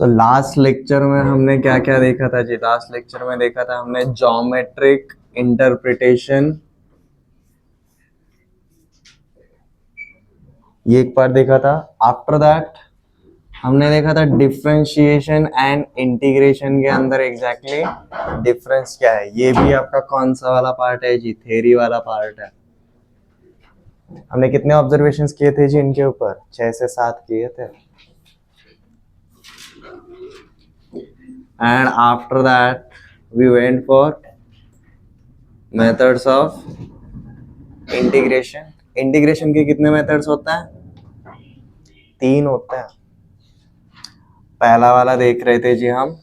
तो last lecture में हमने क्या क्या देखा था जी? लास्ट लेक्चर में देखा था हमने ज्योमेट्रिक इंटरप्रिटेशन, ये एक पार्ट देखा था। आफ्टर दैट हमने देखा था डिफरेंशिएशन एंड इंटीग्रेशन के अंदर एग्जैक्टली डिफरेंस क्या है। ये भी आपका कौन सा वाला पार्ट है जी? थ्योरी वाला पार्ट है। हमने कितने ऑब्जर्वेशंस किए थे जी इनके ऊपर? 6 से 7 किए थे। And after that we went for methods of integration. Integration के कितने मेथड्स होते हैं? 3 होते हैं। पहला वाला देख रहे थे जी हम,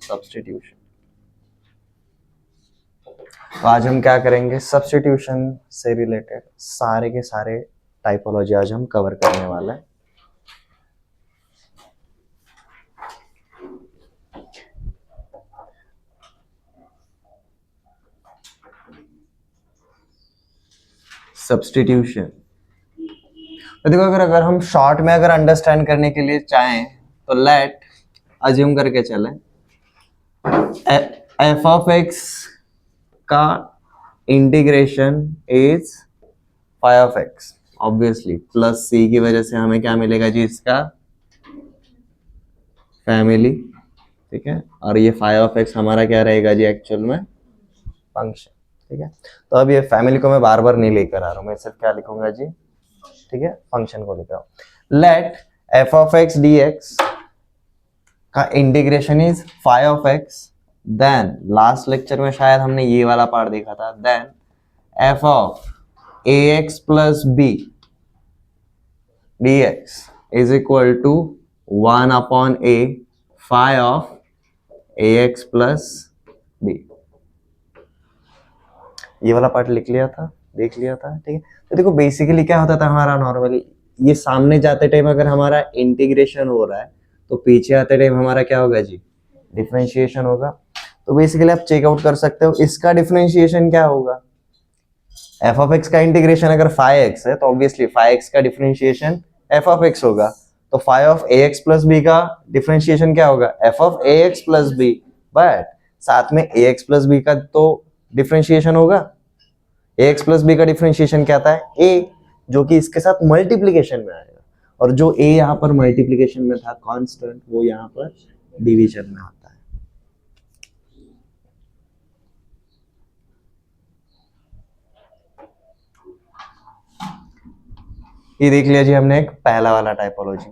सब्स्टिट्यूशन। तो आज हम क्या करेंगे? सब्स्टिट्यूशन से रिलेटेड सारे के सारे टाइपोलॉजी आज हम कवर करने वाले हैं। सब्स्टिट्यूशन तो देखो, अगर हम शॉर्ट में अगर अंडरस्टैंड करने के लिए चाहें तो लेट अज्यूम करके चलें एफ ऑफ एक्स का integration is phi of X. Obviously plus C की वजह से हमें क्या मिलेगा जी? इसका फैमिली, ठीक है। और ये फाई ऑफ एक्स हमारा क्या रहेगा जी? एक्चुअल में फंक्शन, ठीक है। तो अब ये फैमिली को मैं बार बार नहीं लेकर आ रहा हूं, मैं सिर्फ क्या लिखूंगा जी? ठीक है, फंक्शन को लिख रहा हूं। Let F of X D X का integration is phi of X, then last lecture में शायद हमने ये वाला पार्ट देखा था, then F of A X plus B D X is equal to 1 upon A phi of A X plus B. ये वाला पार्ट लिख लिया था, देख लिया था, ठीक है। तो देखो बेसिकली क्या होता था हमारा, नॉर्मली ये सामने जाते टाइम अगर हमारा इंटीग्रेशन हो रहा है तो पीछे आते टाइम हमारा क्या होगा जी? डिफरेंशिएशन होगा। तो बेसिकली आप चेकआउट कर सकते हो इसका डिफरेंशिएशन क्या होगा। एफ ऑफ एक्स का इंटीग्रेशन अगर फाई एक्स है तो ऑब्वियसली फाई एक्स का डिफरेंशिएशन एफ ऑफ एक्स होगा। तो phi of A X plus B का डिफरेंशिएशन क्या होगा? F of A X plus B. But साथ में ए एक्स प्लस बी का तो डिफरेंशिएशन होगा। ए एक्स प्लस बी का डिफरेंशिएशन क्या आता है? ए, जो कि इसके साथ मल्टीप्लीकेशन में आएगा, और जो ए यहाँ पर मल्टीप्लीकेशन में था कांस्टेंट, वो यहाँ पर डिवीजन में आता है। ये देख लिया जी हमने एक पहला वाला टाइपोलॉजी।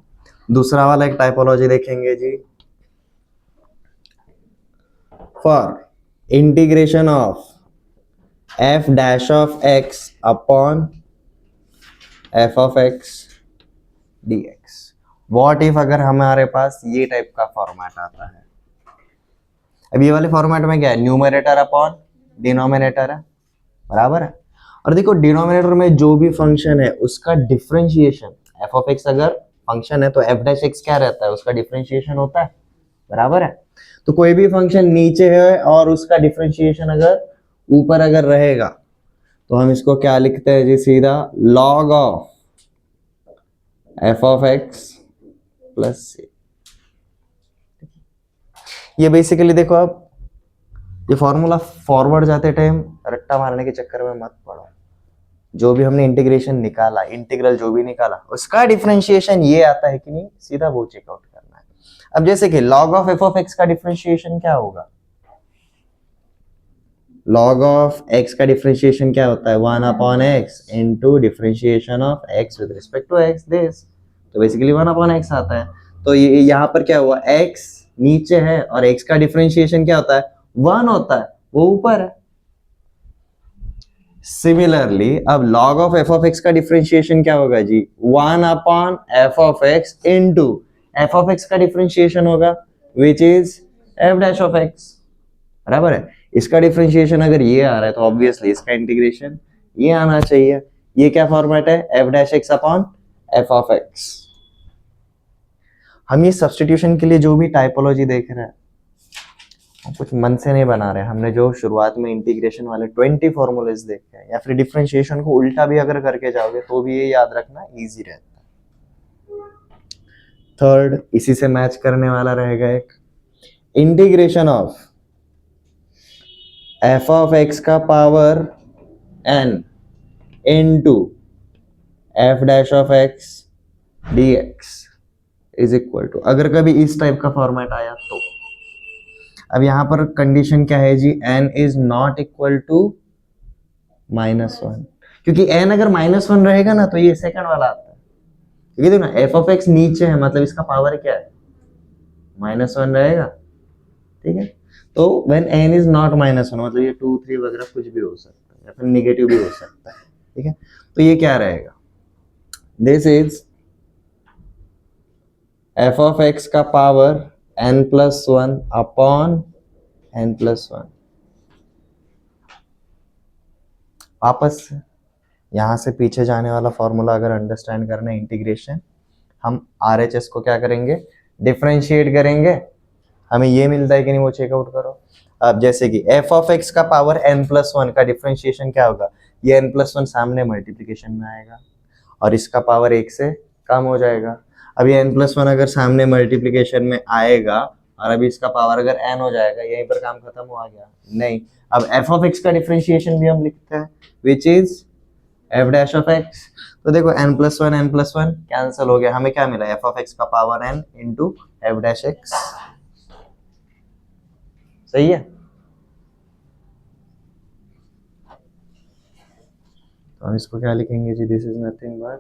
दूसरा वाला एक टाइपोलॉजी देखेंगे जी, for integration of F dash of X upon F of X D X. What if अगर हमारे पास ये टाइप का फॉर्मेट आता है। अब ये वाले फॉर्मेट में क्या है? न्यूमरेटर अपॉन डिनोमिनेटर है, बराबर है। और देखो डिनोमिनेटर में जो भी फंक्शन है उसका डिफरेंशिएशन, एफ ऑफ एक्स अगर फंक्शन है तो एफ डैश एक्स क्या रहता है? उसका डिफरेंशिएशन होता है, बराबर है। तो कोई भी फंक्शन नीचे है और उसका डिफरेंशिएशन अगर ऊपर अगर रहेगा तो हम इसको क्या लिखते हैं जी? सीधा log of F of X plus सी। ये बेसिकली देखो, अब ये फॉर्मूला फॉरवर्ड जाते टाइम रट्टा मारने के चक्कर में मत पड़ो। जो भी हमने इंटीग्रेशन निकाला, इंटीग्रल जो भी निकाला, उसका डिफरेंशिएशन ये आता है कि नहीं, सीधा वो चेकआउट करना है। अब जैसे कि log of F of x का डिफरेंशिएशन क्या होगा? लॉग ऑफ एक्स का डिफरेंशिएशन क्या होता है? 1 upon X into differentiation of X with respect to X, this. तो बेसिकली 1 अपॉन एक्स आता है। तो ये यहाँ पर क्या हुआ? एक्स नीचे है और एक्स का डिफरेंशिएशन क्या होता है? 1 होता है, वो ऊपर है। सिमिलरली अब log of F of x का डिफरेंशिएशन क्या होगा जी? 1 upon F of x into F of x का डिफरेंशिएशन होगा विच is F dash of x, बराबर है। इसका डिफरेंशिएशन अगर ये आ रहा है तो ऑब्वियसली इसका इंटीग्रेशन ये आना चाहिए। ये क्या फॉर्मेट है? F dash x upon F of x. हम ये सब्स्टिट्यूशन के लिए जो भी टाइपोलॉजी देख रहे हैं हम कुछ मन से नहीं बना रहे। हमने जो शुरुआत में इंटीग्रेशन वाले 20 फॉर्मूलेज देखे हैं, या फिर डिफरेंशिएशन को उल्टा भी अगर करके जाओगे तो भी ये याद रखना इजी रहता है। थर्ड इसी से मैच करने वाला रहेगा एक, integration of F of x का power N into F dash of X D X is equal to, अगर कभी इस टाइप का फॉर्मेट आया तो। अब यहां पर कंडीशन क्या है जी, n is not equal to -1, क्योंकि n अगर -1 रहेगा ना तो ये सेकंड वाला आता है, क्योंकि देखो ना एफ ऑफ एक्स नीचे है, मतलब इसका पावर क्या है, -1 रहेगा, ठीक है। तो व्हेन n इज नॉट -1 मतलब ये 2 3 वगैरह कुछ भी हो सकता है, या फिर निगेटिव भी हो सकता है, ठीक है। तो ये क्या रहेगा, this is f of x का पावर n+1 अपॉन n+1। वापस से यहां से पीछे जाने वाला फॉर्मूला अगर अंडरस्टैंड करना है इंटीग्रेशन, हम RHS को क्या करेंगे, डिफरेंशिएट करेंगे, हमें ये मिलता है कि नहीं वो चेकआउट करो। अब जैसे कि एफ ऑफ एक्स का पावर n+1 का डिफरेंशिएशन क्या होगा, ये n+1 सामने मल्टीप्लीकेशन में आएगा और इसका पावर 1 से कम हो जाएगा। अब ये n+1 अगर सामने मल्टीप्लीकेशन में आएगा और अभी इसका पावर अगर n हो जाएगा, यहीं पर काम खत्म हुआ गया, नहीं। अब एफ ऑफ एक्स का डिफरेंशिएशन भी हम लिखते हैं, which is F dash of X. तो देखो n+1 कैंसिल हो गया, हमें क्या मिला, एफ ऑफ एक्स का power n into F dash X, सही है। तो हम इसको क्या लिखेंगे जी, this is nothing but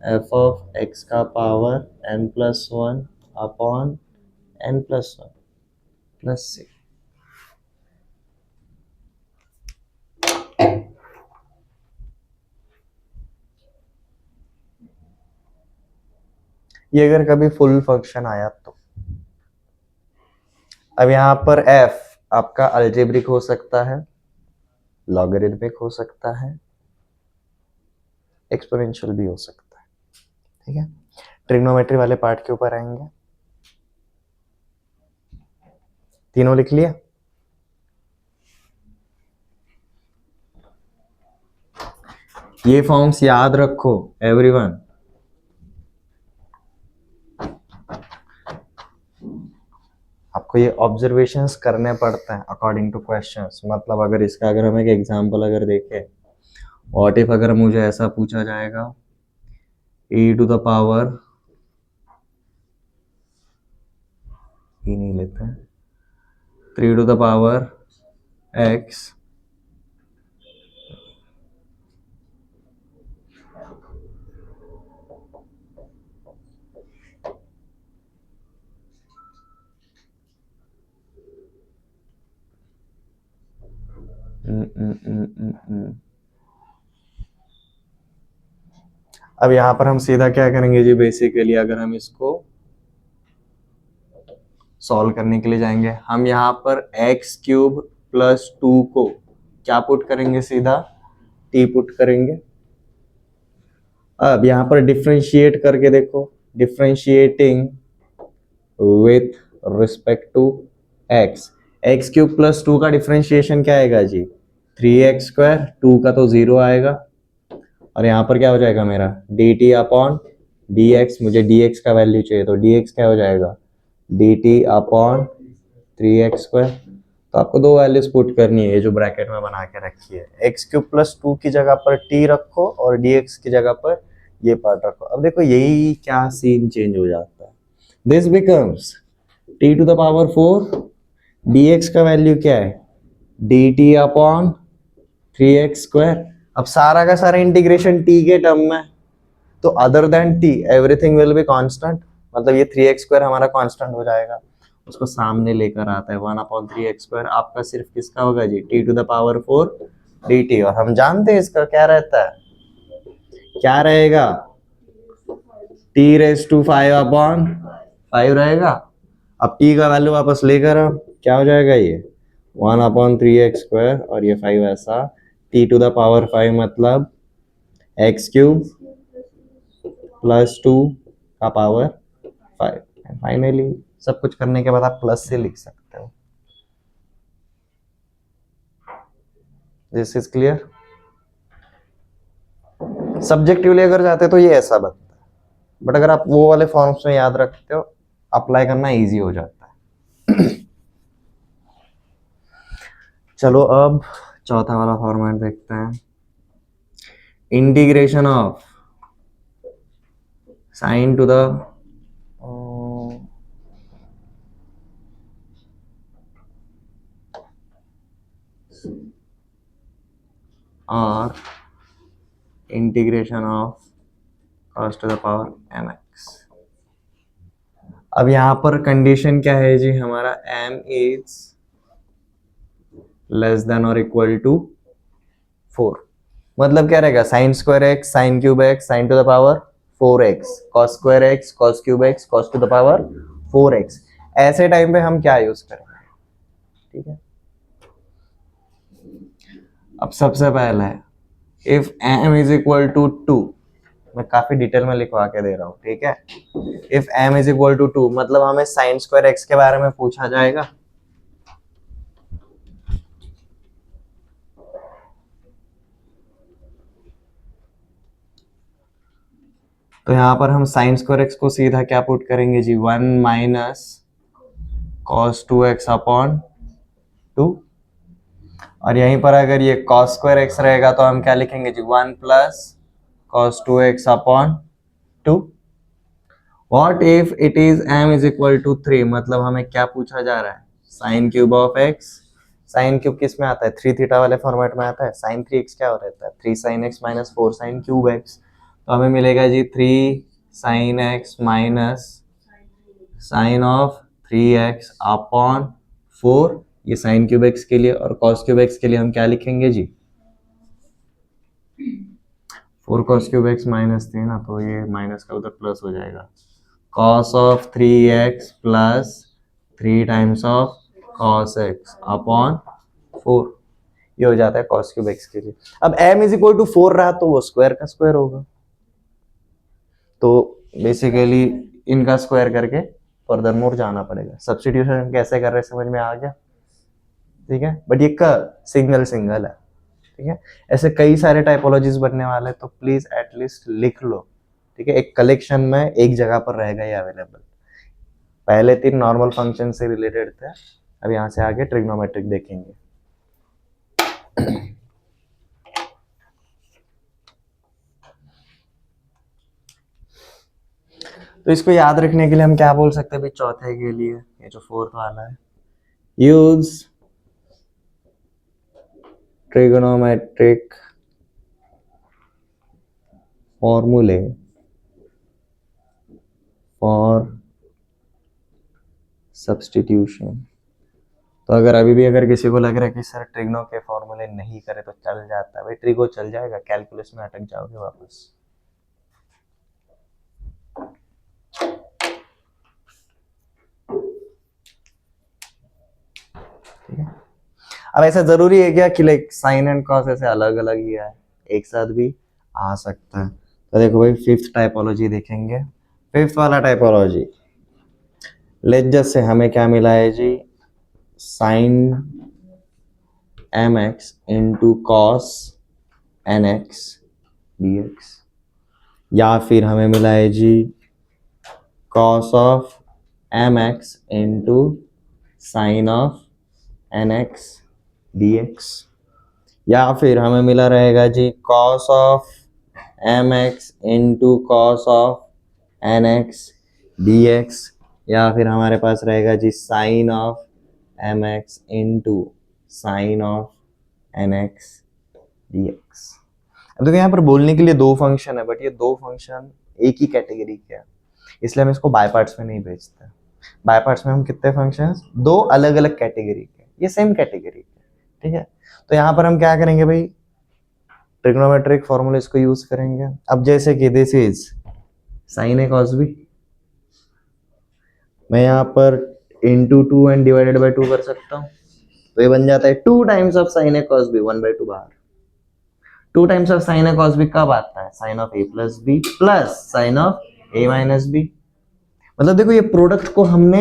F of x का power n+1 upon n+1 plus सी। ये अगर कभी फुल फंक्शन आया तो। अब यहां पर f आपका अल्जेब्रिक हो सकता है, लॉगरिथमिक हो सकता है, एक्सपोनेंशियल भी हो सकता है, ठीक है। ट्रिग्नोमेट्री वाले पार्ट के ऊपर आएंगे, तीनों लिख लिया। ये फॉर्म्स याद रखो एवरीवन, आपको ये ऑब्जर्वेशंस करने पड़ते हैं अकॉर्डिंग टू क्वेश्चंस। मतलब अगर इसका अगर हम एक एग्जांपल अगर देखें, व्हाट इफ अगर मुझे ऐसा पूछा जाएगा e to the power, e नहीं लेते हैं, 3 टू द पावर x अब यहां पर हम सीधा क्या करेंगे जी, बेसिकली अगर हम इसको सॉल्व करने के लिए जाएंगे, हम यहाँ पर x³ + 2 को क्या पुट करेंगे, सीधा t पुट करेंगे। अब यहाँ पर डिफरेंशिएट करके देखो, differentiating with respect to x, x³ + 2 का डिफरेंशिएशन क्या आएगा जी, 3x², 2 का तो 0 आएगा, और यहाँ पर क्या हो जाएगा मेरा dt अपॉन dx, मुझे dx का वैल्यू चाहिए, तो dx क्या हो जाएगा, dt अपॉन 3x²। तो आपको दो वैल्यूज पुट करनी है, ये जो ब्रैकेट में बना के रखी है, x³ + 2 की जगह पर t रखो और dx की जगह पर ये पार्ट रखो। अब देखो यही क्या सीन चेंज हो जाता है, this becomes t to the power 4, dx का वैल्यू क्या है, dt अपॉन 3x²। अब सारा का सारा इंटीग्रेशन t के टर्म में, तो other than t everything will be constant, मतलब ये 3x² हमारा कांस्टेंट हो जाएगा, उसको सामने लेकर आता है 1/3x², आपका सिर्फ किसका होगा जी, t to the power 4 dt, और हम जानते हैं इसका क्या रहता है, क्या रहेगा, t⁵ रहेगा। अब t का वैल्यू वापस लेकर अब क्या हो जाएगा, ये 1/3x² और ये 5 ऐसा, t टू द पावर 5 मतलब x³ + 2 का पावर 5। फाइनली सब कुछ करने के बाद आप प्लस से लिख सकते हो। This is clear. सब्जेक्टिवली अगर जाते तो ये ऐसा बनता है, बट अगर आप वो वाले फॉर्म्स में याद रखते हो, अप्लाई करना इजी हो जाता है। चलो अब चौथा वाला फॉर्मेट देखते हैं। Integration of sine to the और integration of cos to the power mx। अब यहां पर कंडीशन क्या है जी, हमारा m is less than or equal to 4। मतलब क्या रहेगा, sine square X sine cube X sine to the power 4x, cos square X cos cube X cos to the power 4x। ऐसे टाइम पे हम क्या यूज करेंगे, ठीक है। अब सबसे पहला है if m is equal to 2, मैं काफी डिटेल में लिखवा के दे रहा हूँ, ठीक है। If m is equal to 2 मतलब हमें साइन स्क्वायर एक्स के बारे में पूछा जाएगा। तो यहां पर हम साइन स्क्वायर एक्स को सीधा क्या पुट करेंगे जी, 1 माइनस कॉस 2x अपॉन 2। और यहीं पर अगर ये cos स्क्वायर एक्स रहेगा तो हम क्या लिखेंगे जी, 1 plus cos 2x upon 2। What if it is m is equal to 3, मतलब हमें क्या पूछा जा रहा है, sine cube of x। Sine cube किस में आता है, 3 थीटा वाले फॉर्मेट में आता है। साइन 3x क्या हो रहता है, 3 sine x minus 4 sine cube x। तो हमें मिलेगा जी 3 sine x minus sine of 3x upon 4, ये साइन क्यूब x के लिए। और cos क्यूब x के लिए हम क्या लिखेंगे जी, 4 cos क्यूब x माइनस 3 ना, तो ये माइनस का उधर प्लस हो जाएगा, cos of 3x plus 3 times of cos x upon 4, ये हो जाता है cos क्यूब x के लिए। अब m इज इक्वल टू 4 रहा तो वो स्क्वायर का स्क्वायर होगा, तो बेसिकली इनका स्क्वायर करके फर्दर मोर जाना पड़ेगा। सब्स्टिट्यूशन कैसे कर रहे समझ में आ गया, ठीक है। बट ये का सिंगल सिंगल है, ठीक है। ऐसे कई सारे टाइपोलॉजीज बनने वाले, तो प्लीज एटलीस्ट लिख लो, ठीक है। एक कलेक्शन में एक जगह पर रहेगा ये अवेलेबल। पहले 3 नॉर्मल फंक्शन से रिलेटेड थे, अब यहां से आगे ट्रिग्नोमेट्रिक देखेंगे। तो इसको याद रखने के लिए हम क्या बोल सकते हैं भाई, चौथे के लिए ये जो फोर्थ वाला है, यूज ट्रिग्नोमेट्रिक फॉर्मूले फॉर सब्स्टिट्यूशन। तो अगर अभी भी अगर किसी को लग रहा है कि सर ट्रिग्नो के फॉर्मूले नहीं करे तो चल जाता है, भाई ट्रिगो चल जाएगा, कैलकुलस में अटक जाओगे वापस। ठीक है। अब ऐसा जरूरी है क्या कि लाइक साइन एंड कॉस ऐसे अलग अलग ही है, एक साथ भी आ सकता है। तो देखो भाई फिफ्थ टाइपोलॉजी देखेंगे। फिफ्थ वाला टाइपोलॉजी, लेट जस्ट से हमें क्या मिला है जी, sine mx into cos nx dx, या फिर हमें मिला है जी cos of mx into sine of nx dx, या फिर हमें मिला रहेगा जी cos of mx into cos of nx dx, या फिर हमारे पास रहेगा जी sine of mx into sine of nx dx। अब देखो यहाँ पर बोलने के लिए 2 फंक्शन है, बट ये 2 फंक्शन एक ही कैटेगरी के हैं, इसलिए हम इसको बाय पार्ट्स में नहीं भेजते। बाय पार्ट्स में हम कितने फंक्शंस, 2 अलग अलग कैटेगरी के, ये सेम कैटेगरी के, ठीक है। तो यहाँ पर हम क्या करेंगे भाई, ट्रिग्नोमेट्रिक फॉर्मूले को यूज करेंगे। अब जैसे कि this is sine A cos B, मैं यहाँ पर इंटू 2 एंड डिवाइडेड बाय 2 कर सकता हूँ, तो ये बन जाता है 2 times of sine A cos B, 1/2 बाहर। 2 times of sine A cos B कब आता है, sine of A plus B plus sine of A minus B. मतलब देखो ये प्रोडक्ट को हमने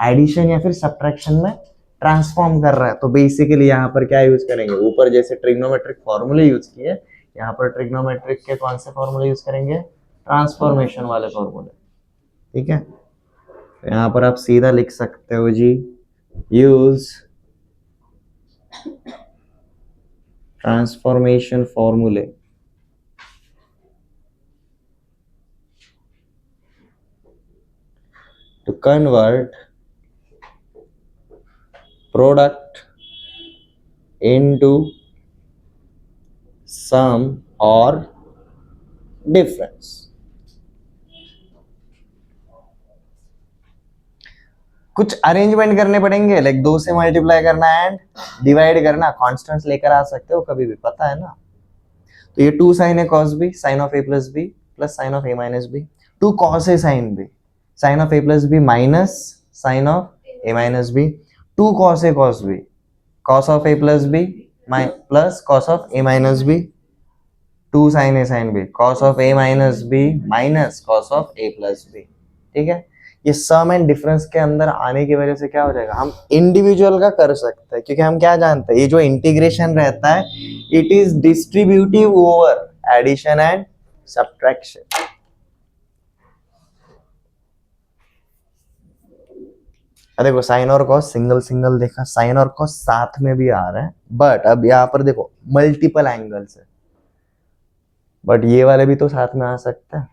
एडिशन या फिर सब्ट्रैक्शन में ट्रांसफॉर्म कर रहा है, तो बेसिकली यहाँ पर क्या यूज करेंगे, ऊपर जैसे ट्रिग्नोमेट्रिक फॉर्मूले यूज किए, यहाँ पर ट्रिग्नोमेट्रिक के कौन से फॉर्मूले यूज करेंगे, ट्रांसफॉर्मेशन वाले फॉर्मूले, ठीक है। तो यहाँ पर आप सीधा लिख सकते हो जी, यूज ट्रांसफॉर्मेशन फॉर्मूले to convert product into sum or difference। कुछ अरेंजमेंट करने पड़ेंगे, लाइक 2 से मल्टीप्लाई करना एंड डिवाइड करना, कॉन्स्टेंट्स लेकर आ सकते हो कभी भी, पता है ना। तो ये 2 साइन है cos B sine of A plus B plus sine of A minus B, 2 cos A sine B sine of A plus B minus sine of A minus B, 2 cos A cos B cos of A plus B plus cos of A minus B, 2 sine A sine B cos of A minus B minus cos of A plus B, ठीक है। ये सम and difference के अंदर आने की वजह से क्या हो जाएगा, हम इंडिविजुअल का कर सकते हैं, क्योंकि हम क्या जानते हैं, ये जो इंटीग्रेशन रहता है it is distributive over addition and subtraction. देखो साइन और कॉस सिंगल सिंगल देखा, साइन और कॉस साथ में भी आ रहे हैं, बट अब यहाँ पर देखो मल्टीपल एंगल्स है, बट ये वाले भी तो साथ में आ सकते हैं,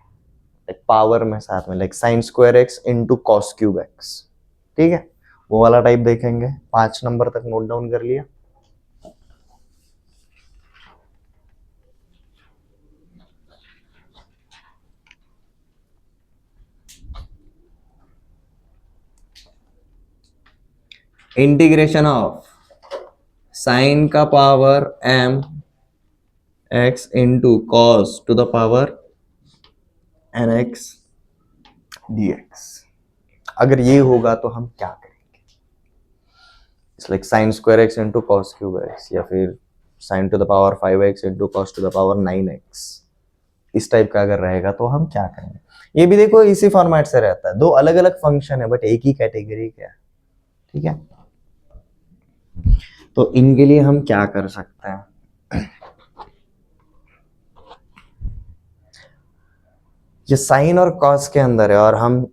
एक पावर में साथ में, like sine square x into cos cube x, ठीक है। वो वाला टाइप देखेंगे, 5 नंबर तक नोट डाउन कर लिया। इंटीग्रेशन ऑफ साइन का power m x into cos two the power nx dx, अगर ये होगा तो हम क्या करेंगे, it's like sine square x into cos cube x, या फिर sign to the power 5x into cos two the power 9x, इस टाइप का अगर रहेगा तो हम क्या करेंगे। ये भी देखो इसी फॉर्मेट से रहता है, 2 अलग अलग फंक्शन है बट एक ही कैटेगरी का, ठीक है। तो इनके लिए हम क्या कर सकते हैं, ये साइन और कॉस के अंदर है, और हम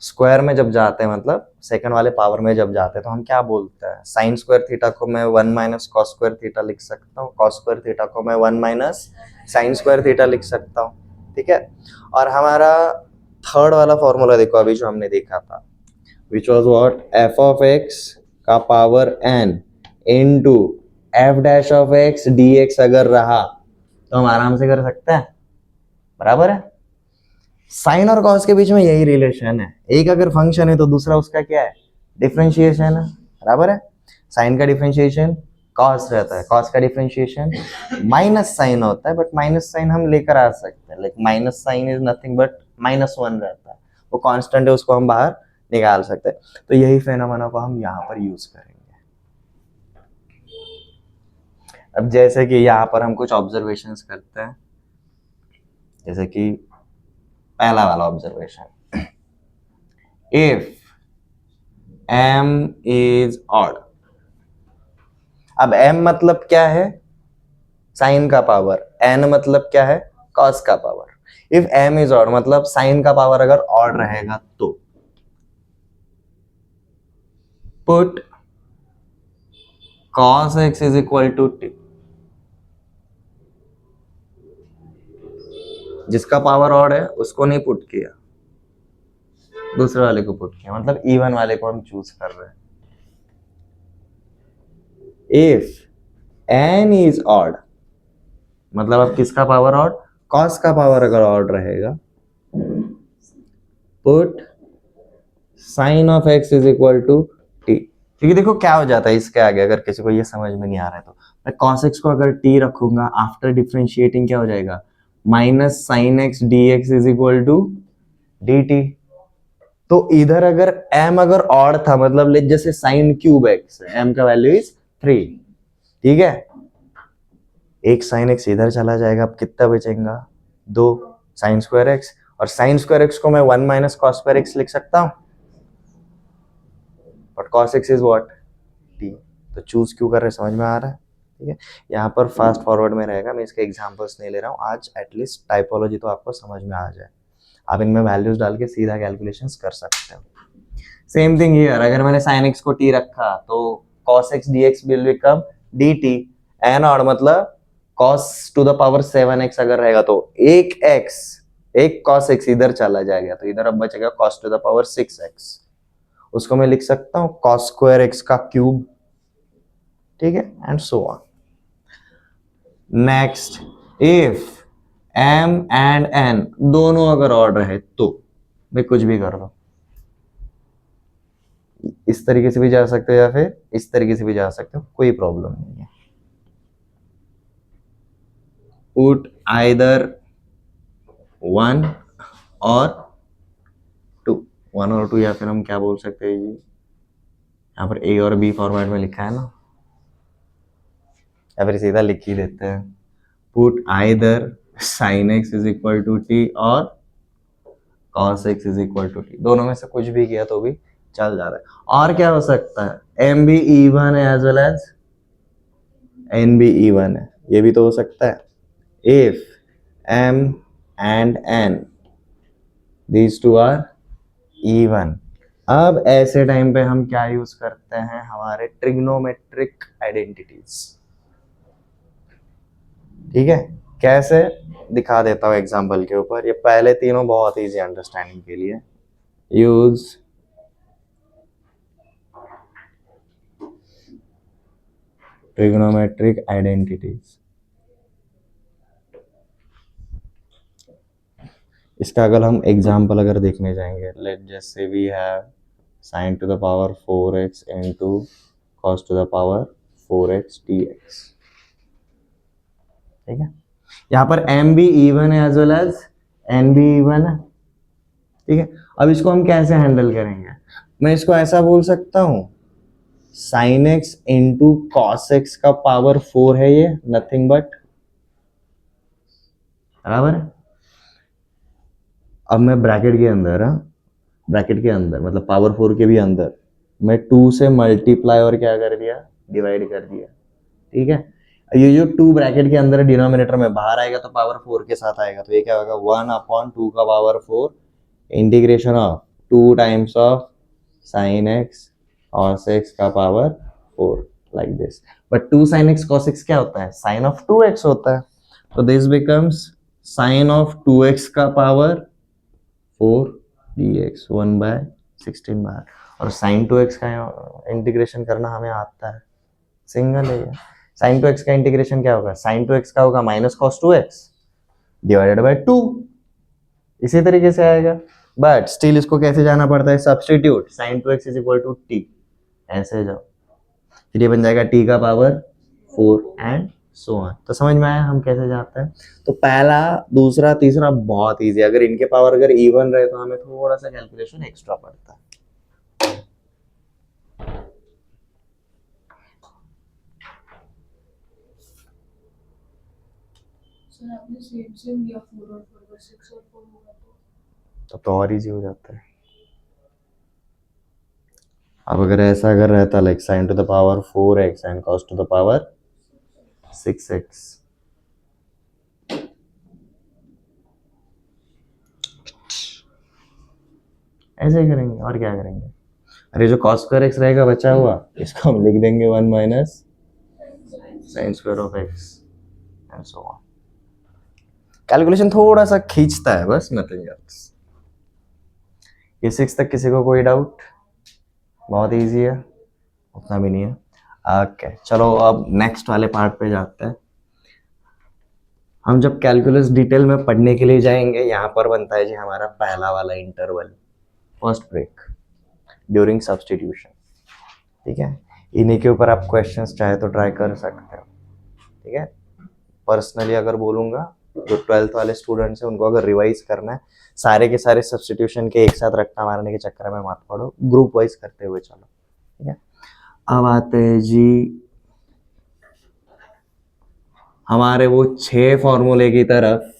स्क्वायर में जब जाते हैं, मतलब सेकंड वाले पावर में जब जाते हैं, तो हम क्या बोलते हैं, साइन स्क्वायर थीटा को मैं 1 माइनस कॉस स्क्वायर थीटा लिख सकता हूँ, कॉस स्क्वायर थीटा को मैं 1 माइनस साइन स्क्वायर थीटा लिख सकता हूँ, ठीक है। और हमारा थर्ड वाला फॉर्मूला देखो अभी जो हमने देखा था, which was what, F of x का power N into F dash of X D X अगर रहा तो हम आराम से कर सकते हैं, बराबर है। साइन और कॉस के बीच में यही रिलेशन है, एक अगर फंक्शन है तो दूसरा उसका क्या है, डिफरेंशिएशन है, बराबर है। साइन का डिफरेंशिएशन कॉस रहता है, कॉस का डिफरेंशिएशन माइनस साइन होता है, बट माइनस साइन हम लेकर आ सकते हैं, like minus sine is nothing but -1 रहता है, वो कांस्टेंट है, उसको हम बाहर निकाल सकते हैं। तो यही फेनोमेना को हम यहाँ पर यूज करेंगे। अब जैसे कि यहाँ पर हम कुछ ऑब्जर्वेशंस करते हैं, जैसे कि पहला वाला observation, if m is odd, अब m मतलब क्या है, साइन का पावर, n मतलब क्या है, कॉस का power. If m is odd मतलब साइन का पावर अगर ऑड रहेगा तो put cos x is equal to t, जिसका पावर ऑड है उसको नहीं पुट किया, दूसरे वाले को पुट किया, मतलब इवन वाले को हम चूज कर रहे हैं। इफ n इज ऑड मतलब अब किसका पावर ऑड, cos का पावर अगर ऑड रहेगा, put sin of x is equal to t, क्योंकि देखो क्या हो जाता है इसके आगे, अगर किसी को ये समझ में नहीं आ रहा है तो मैं cos x को अगर t रखूंगा, आफ्टर डिफरेंशिएटिंग क्या हो जाएगा, minus sine X D X is equal to D T. तो इधर अगर m अगर ऑड था, मतलब ले जैसे साइन क्यूब एक्स, m का वैल्यू इज 3, ठीक है, एक साइन एक्स इधर चला जाएगा, अब कितना बचेगा, 2 साइन स्क्वायर एक्स, और साइन स्क्वायर एक्स को मैं 1 माइनस कॉस स्क्वायर एक्स लिख सकता हूं, but cos x is what, t। तो चूज क्यों कर रहे, समझ में आ रहा है, ठीक है। यहाँ पर फास्ट फॉरवर्ड में रहेगा, मैं इसके एग्जांपल्स नहीं ले रहा हूँ आज, एटलीस्ट टाइपोलॉजी तो आपको समझ में आ जाए। आप इनमें वैल्यूज डाल के सीधा कैलकुलेशंस कर सकते हो। सेम थिंग हियर, अगर मैंने sin x को t रखा तो cos x dx will become dt एन, और मतलब cos to the power 7x अगर रहेगा तो एक cos x इधर चला जाएगा तो इधर अब बचेगा cos to the power 6x, उसको मैं लिख सकता हूँ cos स्क्वायर x का क्यूब, ठीक है, and so on. Next, if m and n दोनों अगर ऑड रहे तो मैं कुछ भी कर दो, इस तरीके से भी जा सकते हो या फिर इस तरीके से भी जा सकते हो, कोई प्रॉब्लम नहीं है। पुट आइदर 1 और 2, 1 और 2, या फिर हम क्या बोल सकते हैं जी, यहाँ पर a और b फॉर्मेट में लिखा है ना, या फिर सीधा लिख ही देते हैं, put either sin x is equal to t और cos x is equal to t, दोनों में से कुछ भी किया तो भी चल जा रहा है। और क्या हो सकता है, m भी even है एज वेल एज n भी even है, ये भी तो हो सकता है। if m and n these two are even, अब ऐसे टाइम पे हम क्या यूज करते हैं, हमारे ट्रिग्नोमेट्रिक आइडेंटिटीज, ठीक है। कैसे दिखा देता हूँ एग्जांपल के ऊपर, ये पहले तीनों बहुत इजी अंडरस्टैंडिंग के लिए, यूज ट्रिग्नोमेट्रिक आइडेंटिटीज। इसका अगर हम एग्जांपल अगर देखने जाएंगे, लेट जैसे we have sin to the power 4x into cos to the power 4x dx, ठीक है। यहाँ पर m भी इवन है एज वेल एज n भी इवन है, ठीक है। अब इसको हम कैसे हैंडल करेंगे, मैं इसको ऐसा बोल सकता हूँ sin x into cos x का पावर 4 है ये, नथिंग बट, बराबर है। अब मैं ब्रैकेट के अंदर, ब्रैकेट के अंदर मतलब पावर 4 के भी अंदर मैं 2 से मल्टीप्लाई और क्या कर दिया, डिवाइड कर दिया, ठीक है। ये जो 2 ब्रैकेट के अंदर डिनोमिनेटर में बाहर आएगा तो पावर 4 के साथ आएगा, तो ये क्या होगा 1/2 का power 4 integration of 2 times of sin x cos x का power 4, like this. But 2 sin x cos x क्या होता है, sin ऑफ 2x होता है, तो this becomes sin of 2x का पावर 4 dx 1/16 बार, और sin 2x का इंटीग्रेशन करना हमें आता है, सिंगल है ये। sin 2x का इंटीग्रेशन क्या होगा, sin 2x का होगा minus cos 2x divided by 2, इसी तरीके से आएगा। बट स्टिल इसको कैसे जाना पड़ता है, substitute sin 2x is equal to t, ऐसे जाओ, फिर ये बन जाएगा t का पावर 4 एंड सो ऑन। तो समझ में आया हम कैसे जाते हैं। तो पहला, दूसरा, तीसरा बहुत इजी, अगर इनके पावर अगर इवन रहे तो हमें थोड़ा सा कैलकुलेशन एक्स्ट्रा पड़ता है। सर आपने सेम लिया 4 और 4 6 और 4 होगा तो और इजी हो जाता है। अब अगर ऐसा अगर रहता like sin to the power 4x and cos to the power 6x, ऐसे ही करेंगे और क्या करेंगे। अरे जो cos स्क्वायर x रहेगा बचा हुआ, इसको हम लिख देंगे 1 minus sin square of x and so on. Calculation थोड़ा सा खींचता है बस, नथिंग एल्स। ये 6 तक किसी को कोई डाउट, बहुत इजी है, उतना भी नहीं है। ओके चलो अब नेक्स्ट वाले पार्ट पे जाते हैं। हम जब कैलकुलस डिटेल में पढ़ने के लिए जाएंगे, यहाँ पर बनता है जी हमारा पहला वाला interval, first break during substitution, ठीक है। इन्हीं के ऊपर आप क्वेश्चंस चाहे तो ट्राई कर सकते हो, ठीक है। पर्सनली अगर बोलूँगा, जो 12th वाले स्टूडेंट्स हैं उनको अगर रिवाइज करना है, सारे के सारे सब्स्टिट्यूशन के एक साथ रट्टा मारने के चक्कर में मत पड़ो, ग्रुप वाइज करते हुए चलो, ठीक है। अब आते हैं जी हमारे वो 6 फॉर्मूले की तरफ,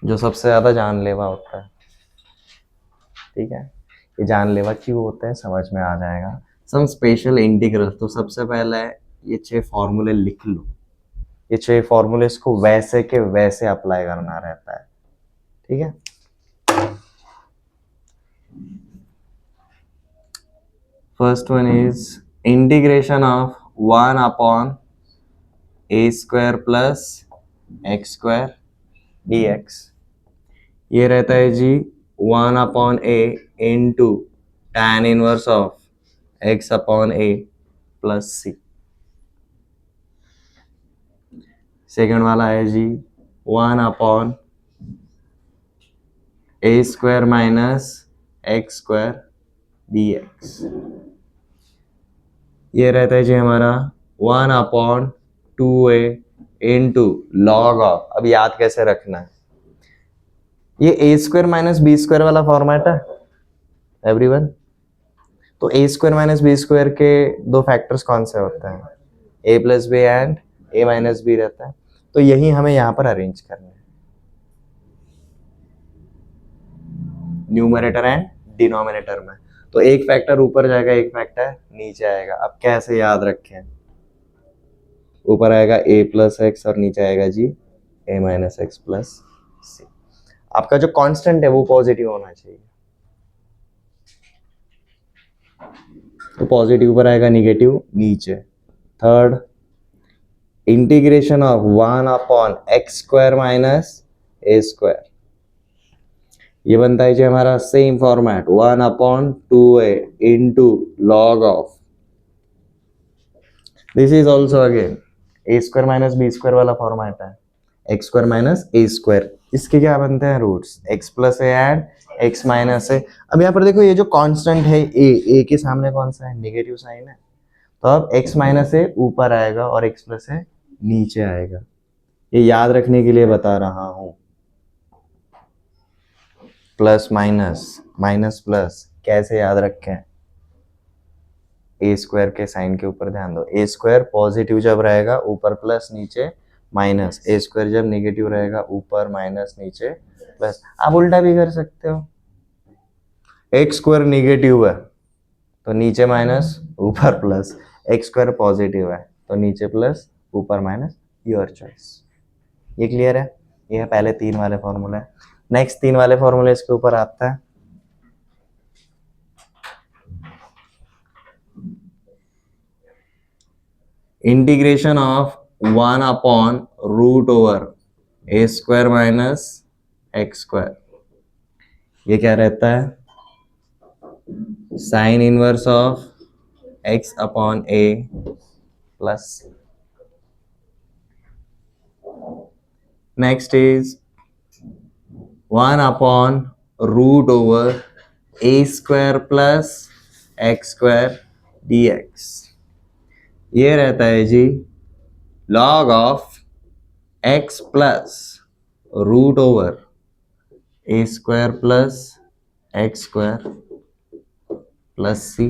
जो सबसे ज्यादा जानलेवा होता है, ठीक है। ये जानलेवा क्यों होते हैं समझ में आ जाएगा। सम स्पेशल इंटीग्रल, तो सबसे पहले ये 6 फॉर्मूले लिख लो, ये 6 फॉर्मूलेस को वैसे के वैसे अप्लाई करना रहता है, ठीक है। First one is integration of 1 upon A square plus X square dx। ये रहता है जी 1 upon A into tan inverse of x upon A plus C. Second वाला है जी 1 upon A square minus X square dx। ये रहता है जी हमारा 1 upon 2a into log of, अब याद कैसे रखना है, ये A square minus B square वाला फॉर्मेट है एवरीवन। तो A square minus B square के दो फैक्टर्स कौन से होते हैं, A plus B and A minus B रहता है। तो यही हमें यहाँ पर अरेंज करना है, न्यूमरेटर एंड डिनोमिनेटर में। तो एक फैक्टर ऊपर जाएगा, एक फैक्टर नीचे आएगा। अब कैसे याद रखें, ऊपर आएगा ए प्लस एक्स और नीचे आएगा जी ए माइनस एक्स प्लस सी। आपका जो कांस्टेंट है वो पॉजिटिव होना चाहिए, तो पॉजिटिव ऊपर आएगा, निगेटिव नीचे। Third, integration of 1 upon X square minus A square, ये बनता है जी हमारा same format 1 upon 2a into log of, this is also again A square minus B square वाला फॉर्मेट है, X square minus A square. इसके क्या बनते हैं roots, X plus A and X minus A. अब यहाँ पर देखो ये जो कांस्टेंट है ए के सामने कौन सा है, नेगेटिव साइन है, तो अब एक्स माइनस ए ऊपर आएगा और एक्स प्लस ए नीचे आएगा। ये याद रखने के लिए बता रहा हूं, प्लस माइनस माइनस प्लस कैसे याद रखें, ए स्क्वायर के साइन के ऊपर ध्यान दो। ए स्क्वायर पॉजिटिव जब रहेगा ऊपर प्लस नीचे माइनस, ए स्क्वायर जब नेगेटिव रहेगा ऊपर माइनस नीचे प्लस। आप उल्टा भी कर सकते हो, एक्स स्क्वायर नेगेटिव है तो नीचे माइनस ऊपर प्लस, एक्स स्क्वायर पॉजिटिव है तो नीचे प्लस ऊपर माइनस, योर चॉइस। ये क्लियर है, ये है पहले 3 वाले फॉर्मूले। नेक्स्ट 3 वाले फॉर्मूले इसके ऊपर आता है, integration of 1 upon root over A square minus X square. ये क्या रहता है, sine inverse of X upon A plus. Next is 1 upon root over A square plus X square dx। ये रहता है जी log of x plus root over A square plus X square plus C.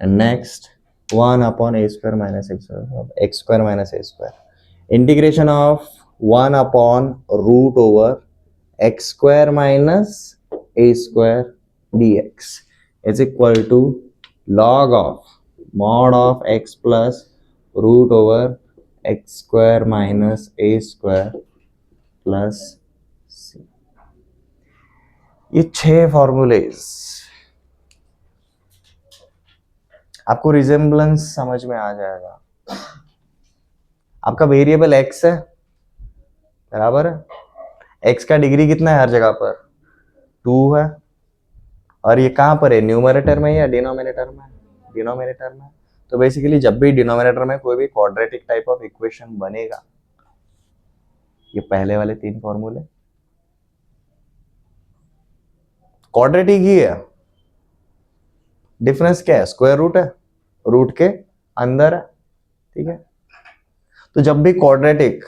And next 1 upon A square minus X square minus A square, integration of 1 upon root over X square minus A square dx is equal to log of mod of x plus root over x square minus a square plus c। ये 6 formulas, आपको resemblance समझ में आ जाएगा। आपका variable x है, बराबर है, x का डिग्री कितना है हर जगह पर 2 है, और ये कहां पर है, न्यूमरेटर में या डिनोमिनेटर में, डिनोमिनेटर में। तो बेसिकली जब भी डिनोमिनेटर में कोई भी क्वाड्रेटिक टाइप ऑफ इक्वेशन बनेगा, ये पहले वाले 3 फॉर्मूले क्वाड्रेटिक ही है। डिफरेंस क्या है, स्क्वायर रूट है, रूट के अंदर है, ठीक है। तो जब भी क्वाड्रेटिक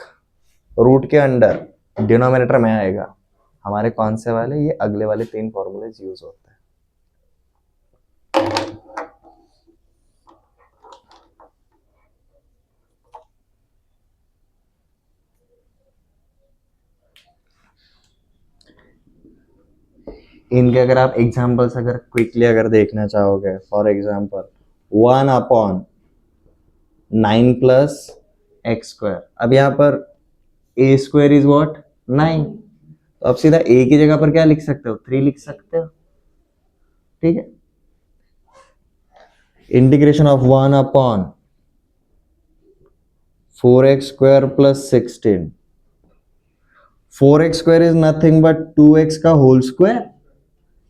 रूट के अंदर डिनोमिनेटर में आएगा, हमारे कौन से वाले, ये अगले वाले 3 फॉर्मूले यूज होते हैं। इनके अगर आप एग्जांपल्स अगर क्विकली अगर देखना चाहोगे, for example 1 upon 9 plus X square. अब यहाँ पर ए स्क्वायर इज व्हाट 9, तो अब सीधा ए की जगह पर क्या लिख सकते हो 3 लिख सकते हो। ठीक है, integration of 1 upon 4x square plus 16। 4x square is nothing but 2x का whole square,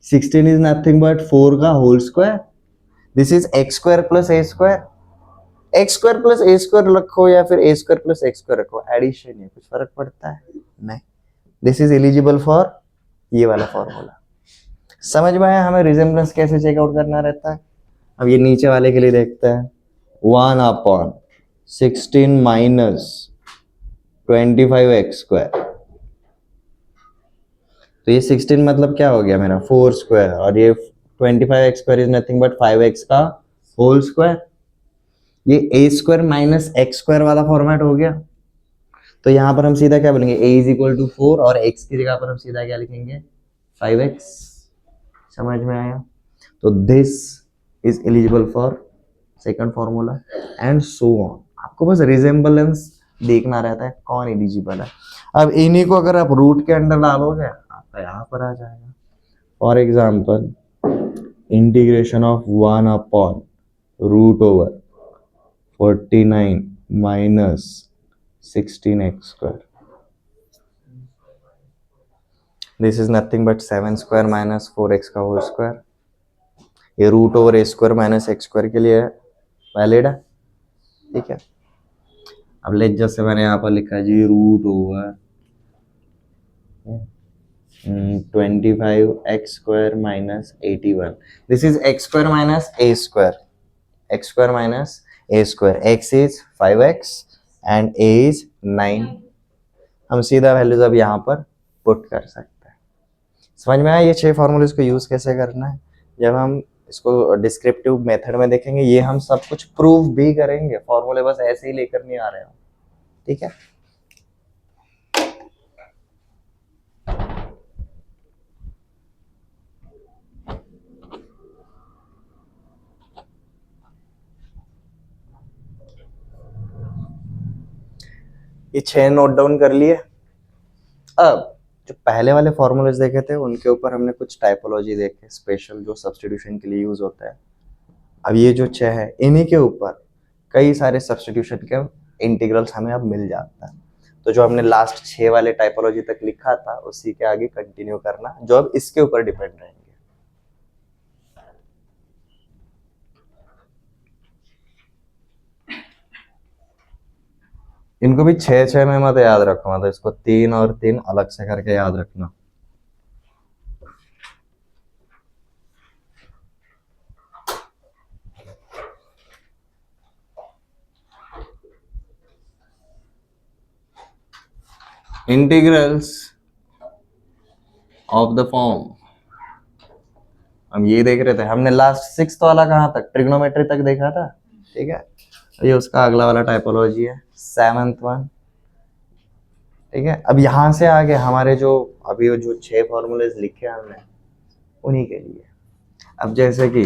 16 is nothing but 4 का whole square. This is x square plus a square. X square plus A square रखो या फिर A square plus X square रखो, addition है, कुछ फर्क पड़ता है नहीं। दिस इज एलिजिबल फॉर ये वाला फॉर्मूला। समझ में आया हमें रिजेम्बलेंस कैसे चेकआउट करना रहता है। अब ये नीचे वाले के लिए देखते हैं, 1 अपॉन 16 माइनस 25 एक्स स्क्वायर। तो ये 16 मतलब क्या हो गया मेरा 4 स्क्वायर, और ये 25 X square is nothing but 5x का होल स्क्वायर। ये A square minus X square वाला फॉर्मेट हो गया। तो यहां पर हम सीधा क्या बोलेंगे, a इज इक्वल टू 4 और x की जगह पर हम सीधा क्या लिखेंगे 5x। समझ में आया। तो this is eligible for second formula and so on. आपको बस रिजेम्बलेंस देखना रहता है कौन एलिजिबल है। अब इन्हीं को अगर आप रूट के अंडर डालोगे आपका यहाँ पर आ जाएगा। For example integration of 1 upon root over 49 minus 16x square. This is nothing but 7 square minus 4x का होल स्क्वायर। ये root over A square minus X square के लिए वैलिड है। ठीक है, अब लेट जैसे मैंने यहाँ पर लिखा है जी root over 25 X square minus 81। This is X square minus A square, X square minus A square. X is 5x and A is 9। हम सीधा वैल्यूज अब यहाँ पर पुट कर सकते हैं। समझ में आया ये 6 फॉर्मूलेज को यूज कैसे करना है। जब हम इसको डिस्क्रिप्टिव मेथड में देखेंगे, ये हम सब कुछ प्रूव भी करेंगे, फॉर्मूले बस ऐसे ही लेकर नहीं आ रहे हो। ठीक है, ये 6 नोट डाउन कर लिए। अब जो पहले वाले फॉर्मूलेज देखे थे उनके ऊपर हमने कुछ टाइपोलॉजी देखे स्पेशल जो सब्स्टिट्यूशन के लिए यूज होता है। अब ये जो 6 है इन्हीं के ऊपर कई सारे सब्स्टिट्यूशन के इंटीग्रल्स हमें अब मिल जाता है। तो जो हमने लास्ट 6 वाले टाइपोलॉजी तक लिखा था उसी के आगे कंटिन्यू करना, जो अब इसके ऊपर डिपेंड रहेंगे। इनको भी 6 में मत याद रखो, मतलब इसको 3 और 3 अलग से करके याद रखना। इंटीग्रल्स ऑफ द फॉर्म, हम ये देख रहे थे, हमने लास्ट 6th वाला कहां तक ट्रिग्नोमेट्री तक देखा था। ठीक है, ये उसका अगला वाला टाइपोलॉजी है 7th वन। ठीक है, अब यहां से आगे हमारे जो अभी जो 6 फॉर्मूलेज लिखे हमने उन्हीं के लिए। अब जैसे कि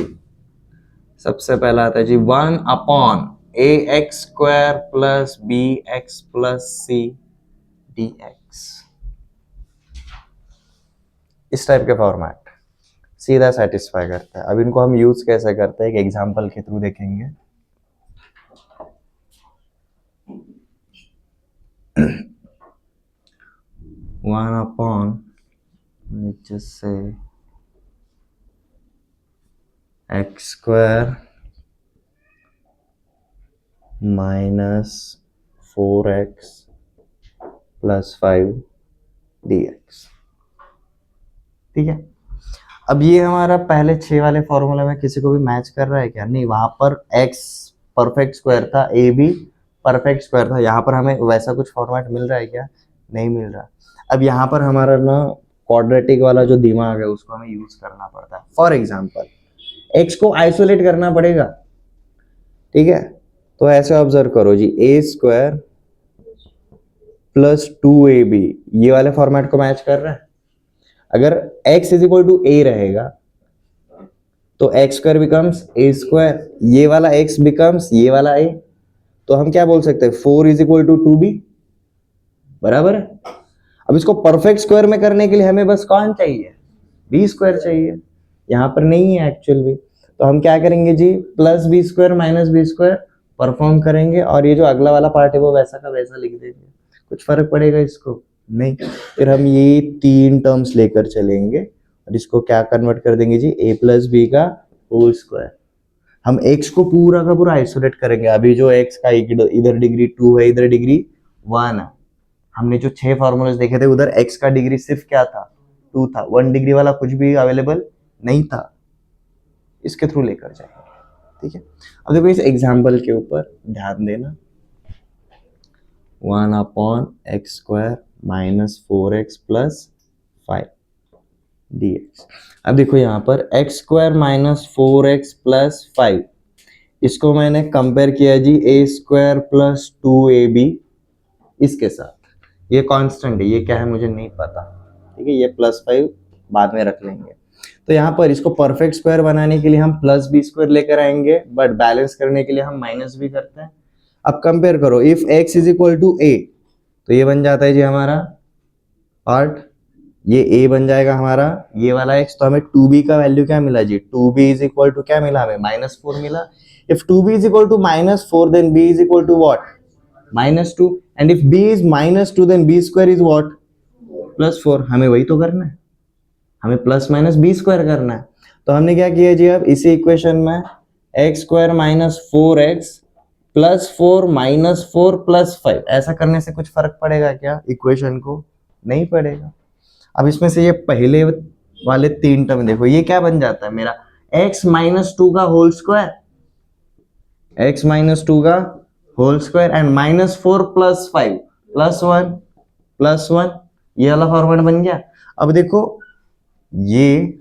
सबसे पहला आता है जी 1 upon A x square plus B x plus C D X. इस टाइप के फॉर्मेट सीधा सेटिस्फाई करता है। अब इनको हम यूज कैसे करते हैं एक एग्जांपल के थ्रू देखेंगे। वन अपॉन नीचे से x square minus 4x plus 5 dx। ठीक है, अब ये हमारा पहले 6 वाले फॉर्मूला में किसी को भी मैच कर रहा है क्या? नहीं, वहां पर x परफेक्ट स्क्वायर था, a भी परफेक्ट स्क्वायर था। यहाँ पर हमें वैसा कुछ फॉर्मेट मिल रहा है क्या? नहीं मिल रहा। अब यहाँ पर हमारा ना क्वाड्रेटिक वाला जो दिमाग है उसको हमें यूज करना पड़ता है। फॉर एग्जाम्पल x को आइसोलेट करना पड़ेगा। ठीक है, तो ऐसे ऑब्जर्व करो जी, ए स्क्वायर प्लस 2ab ये वाले फॉर्मेट को मैच कर रहा है। अगर x is equal to a रहेगा तो X square becomes A square, ये वाला x बिकम्स ये वाला a। तो हम क्या बोल सकते हैं, 4 इज इक्वल टू 2b, बराबर है। अब इसको परफेक्ट स्क्वायर में करने के लिए हमें बस कौन चाहिए, बी स्क्वायर चाहिए, यहाँ पर नहीं है एक्चुअल भी। तो हम क्या करेंगे जी, plus B square minus B square perform करेंगे, और ये जो अगला वाला पार्ट है वो वैसा का वैसा लिख देंगे। कुछ फर्क पड़ेगा इसको नहीं। फिर हम ये 3 टर्म्स लेकर चलेंगे और इसको क्या कन्वर्ट कर देंगे जी, a प्लस बी का होल स्क्वायर। हम x को पूरा का पूरा आइसोलेट करेंगे। अभी जो x का इधर डिग्री 2 है, इधर डिग्री 1 है। हमने जो 6 फॉर्मूलाज देखे थे उधर x का डिग्री सिर्फ क्या था, 2 था। 1 डिग्री वाला कुछ भी अवेलेबल नहीं था। इसके थ्रू लेकर जाएंगे, ठीक है। अब देखो इस एग्जाम्पल के ऊपर ध्यान देना, 1/x² minus 4x plus 5 dx। अब देखो यहाँ पर x² माइनस 4x प्लस 5, इसको मैंने कंपेयर किया जी a² प्लस 2ab इसके साथ। ये कांस्टेंट है, ये क्या है मुझे नहीं पता, ठीक है। ये प्लस 5 बाद में रख लेंगे। तो यहाँ पर इसको परफेक्ट स्क्वायर बनाने के लिए हम प्लस बी स्क्वायर लेकर आएंगे, बट बैलेंस करने के लिए हम माइनस भी करते हैं। अब कंपेयर करो, if x is equal to a, तो ये बन जाता है जी हमारा पार्ट, ये a बन जाएगा हमारा, ये वाला x। तो हमें 2b का वैल्यू क्या मिला जी, 2b इज इक्वल टू क्या मिला हमें, -4 मिला। If 2b is equal to -4 then b is equal to what, -2, and if b is -2 then b square is what, +4। हमें वही तो करना है, हमें प्लस माइनस बी स्क्वायर करना है। तो हमने क्या किया जी, अब इसी इक्वेशन में x² minus 4x plus 4 minus 4 plus 5, ऐसा करने से कुछ फर्क पड़ेगा क्या इक्वेशन को, नहीं पड़ेगा। अब इसमें से ये पहले वाले 3 टर्म देखो, ये क्या बन जाता है मेरा, x माइनस 2 का होल स्क्वायर, x माइनस 2 का whole square and -4 plus 5 plus 1, ये वाला फॉर्मेट बन गया। अब देखो ये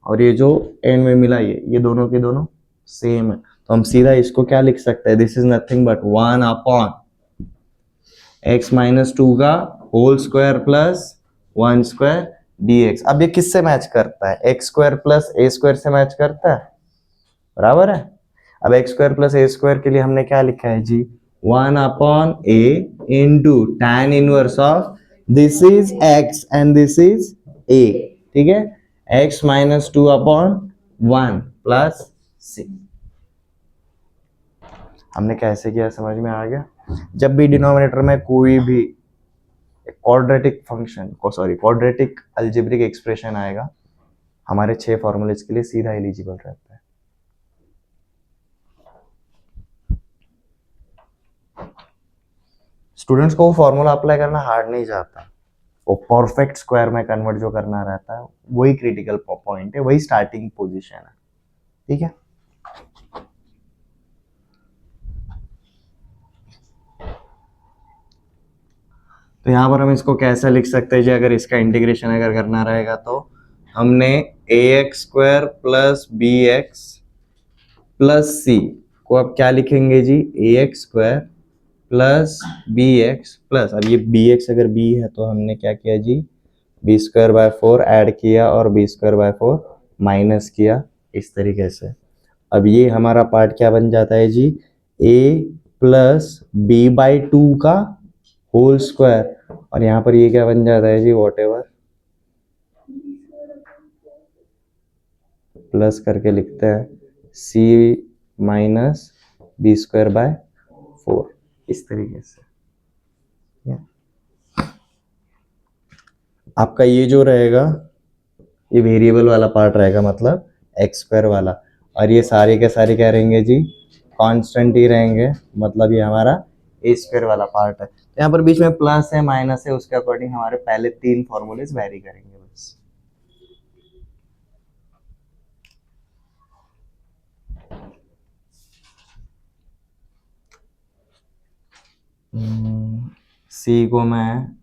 और ये जो एंड में मिला, ये दोनों के दोनों सेम है, तो हम सीधा इसको क्या लिख सकते हैं, this is nothing but 1/x minus 2 का whole square plus 1 square dx। अब ये किससे मैच करता है, x² प्लस a² से मैच करता है, बराबर है। अब x² प्लस a² के लिए हमने क्या लिखा है जी, 1/a into tan inverse of this is x and this is a, ठीक है। x minus 2/1 plus 6। हमने कैसे किया समझ में आ गया। जब भी डिनोमिनेटर में कोई भी क्वाड्रेटिक फंक्शन को क्वाड्रेटिक अलजेब्रिक एक्सप्रेशन आएगा, हमारे 6 फॉर्मूलेज के लिए सीधा एलिजिबल रहता है। स्टूडेंट्स को वो फॉर्मूला अप्लाई करना हार्ड नहीं जाता, वो परफेक्ट स्क्वायर में कन्वर्ट जो करना रहता है वही क्रिटिकल पॉइंट है, वही स्टार्टिंग पोजीशन है, ठीक है। तो यहाँ पर हम इसको कैसे लिख सकते हैं जी, अगर इसका इंटीग्रेशन अगर करना रहेगा तो हमने ax² plus bx plus c को अब क्या लिखेंगे जी, ax² प्लस bx प्लस, अब ये bx अगर b है तो हमने क्या किया जी, b²/4 ऐड किया और b²/4 माइनस किया, इस तरीके से। अब ये हमारा पार्ट क्या बन जाता है जी, a प्लस b/2 का होल स्क्वायर, और यहाँ पर ये क्या बन जाता है जी, वॉट एवर प्लस करके लिखते हैं c माइनस b²/4, इस तरीके से। आपका ये जो रहेगा ये वेरिएबल वाला पार्ट रहेगा, मतलब x² वाला, और ये सारे के सारे क्या रहेंगे जी, कांस्टेंट ही रहेंगे, मतलब ये हमारा a² वाला पार्ट है। तो यहाँ पर बीच में प्लस है माइनस है, उसके अकॉर्डिंग हमारे पहले 3 फॉर्मूलेज वेरी करेंगे बस। c को मैं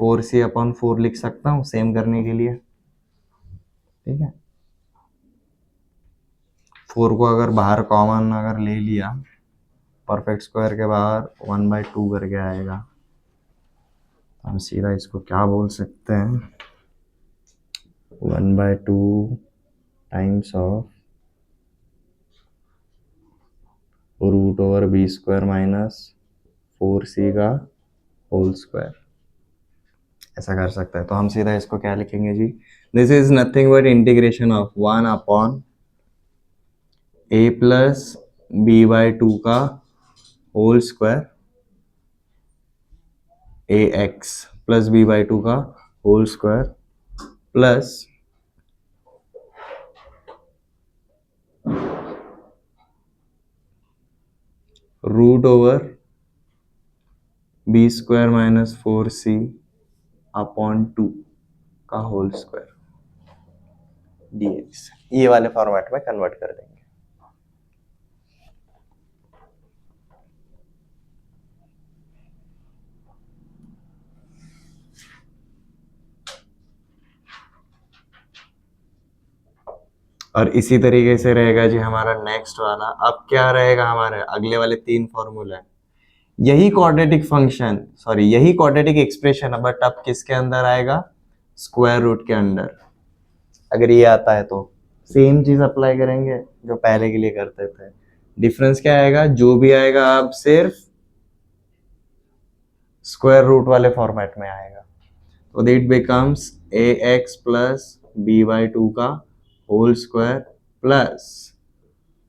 4c/4 लिख सकता हूँ सेम करने के लिए, ठीक है। 4 को अगर बाहर कॉमन अगर ले लिया, परफेक्ट स्क्वायर के बाहर 1/2 करके आएगा, हम सीधा इसको क्या बोल सकते हैं, 1/2 times of √b² minus 4c का होल स्क्वायर, ऐसा कर सकते हैं। तो हम सीधा इसको क्या लिखेंगे जी, this is nothing but integration of 1 upon a plus B by two का whole square, A X plus B by two का whole square plus root over B square minus 4c upon 2 का होल स्क्वायर dx, ये वाले format में convert कर देंगे। और इसी तरीके से रहेगा जी हमारा नेक्स्ट वाला। अब क्या रहेगा हमारे अगले वाले 3 फॉर्मूला, यही क्वाड्रेटिक फंक्शन, सॉरी यही क्वाड्रेटिक एक्सप्रेशन है, बट अब किसके अंदर आएगा, स्क्वायर रूट के अंदर। अगर ये आता है तो सेम चीज अप्लाई करेंगे जो पहले के लिए करते थे। डिफरेंस क्या आएगा, जो भी आएगा अब सिर्फ स्क्वायर रूट वाले फॉर्मेट में आएगा। तो that becomes A X plus B by two का whole square plus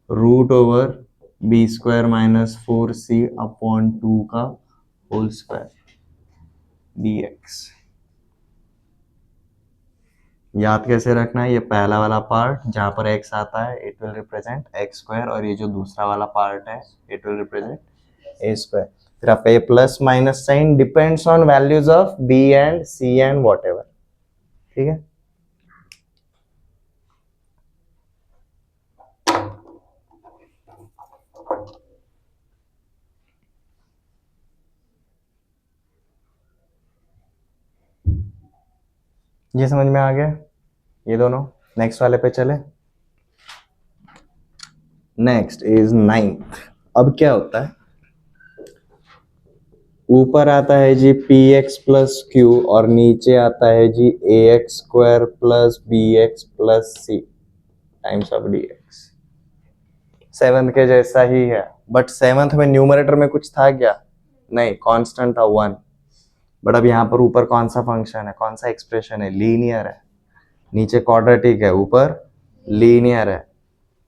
root over B square minus 4c upon 2 का होल स्क्वायर dx। याद कैसे रखना है, ये पहला वाला पार्ट जहां पर x आता है it will represent x square, और ये जो दूसरा वाला पार्ट है it will represent a square. फिर आप a plus minus sine depends on values of b and c and whatever, ठीक है। ये समझ में आ गया ये दोनों। नेक्स्ट वाले पे चले। Next is 9th। अब क्या होता है, ऊपर आता है जी पी एक्स प्लस क्यू और नीचे आता है जी A x square plus B x plus C times of D X. 7th के जैसा ही है, बट 7th में न्यूमरेटर में कुछ था क्या, नहीं, कांस्टेंट था 1। बट अब यहाँ पर ऊपर कौन सा फंक्शन है, कौन सा एक्सप्रेशन है, लीनियर है। नीचे क्वाड्रेटिक है, ऊपर लीनियर है,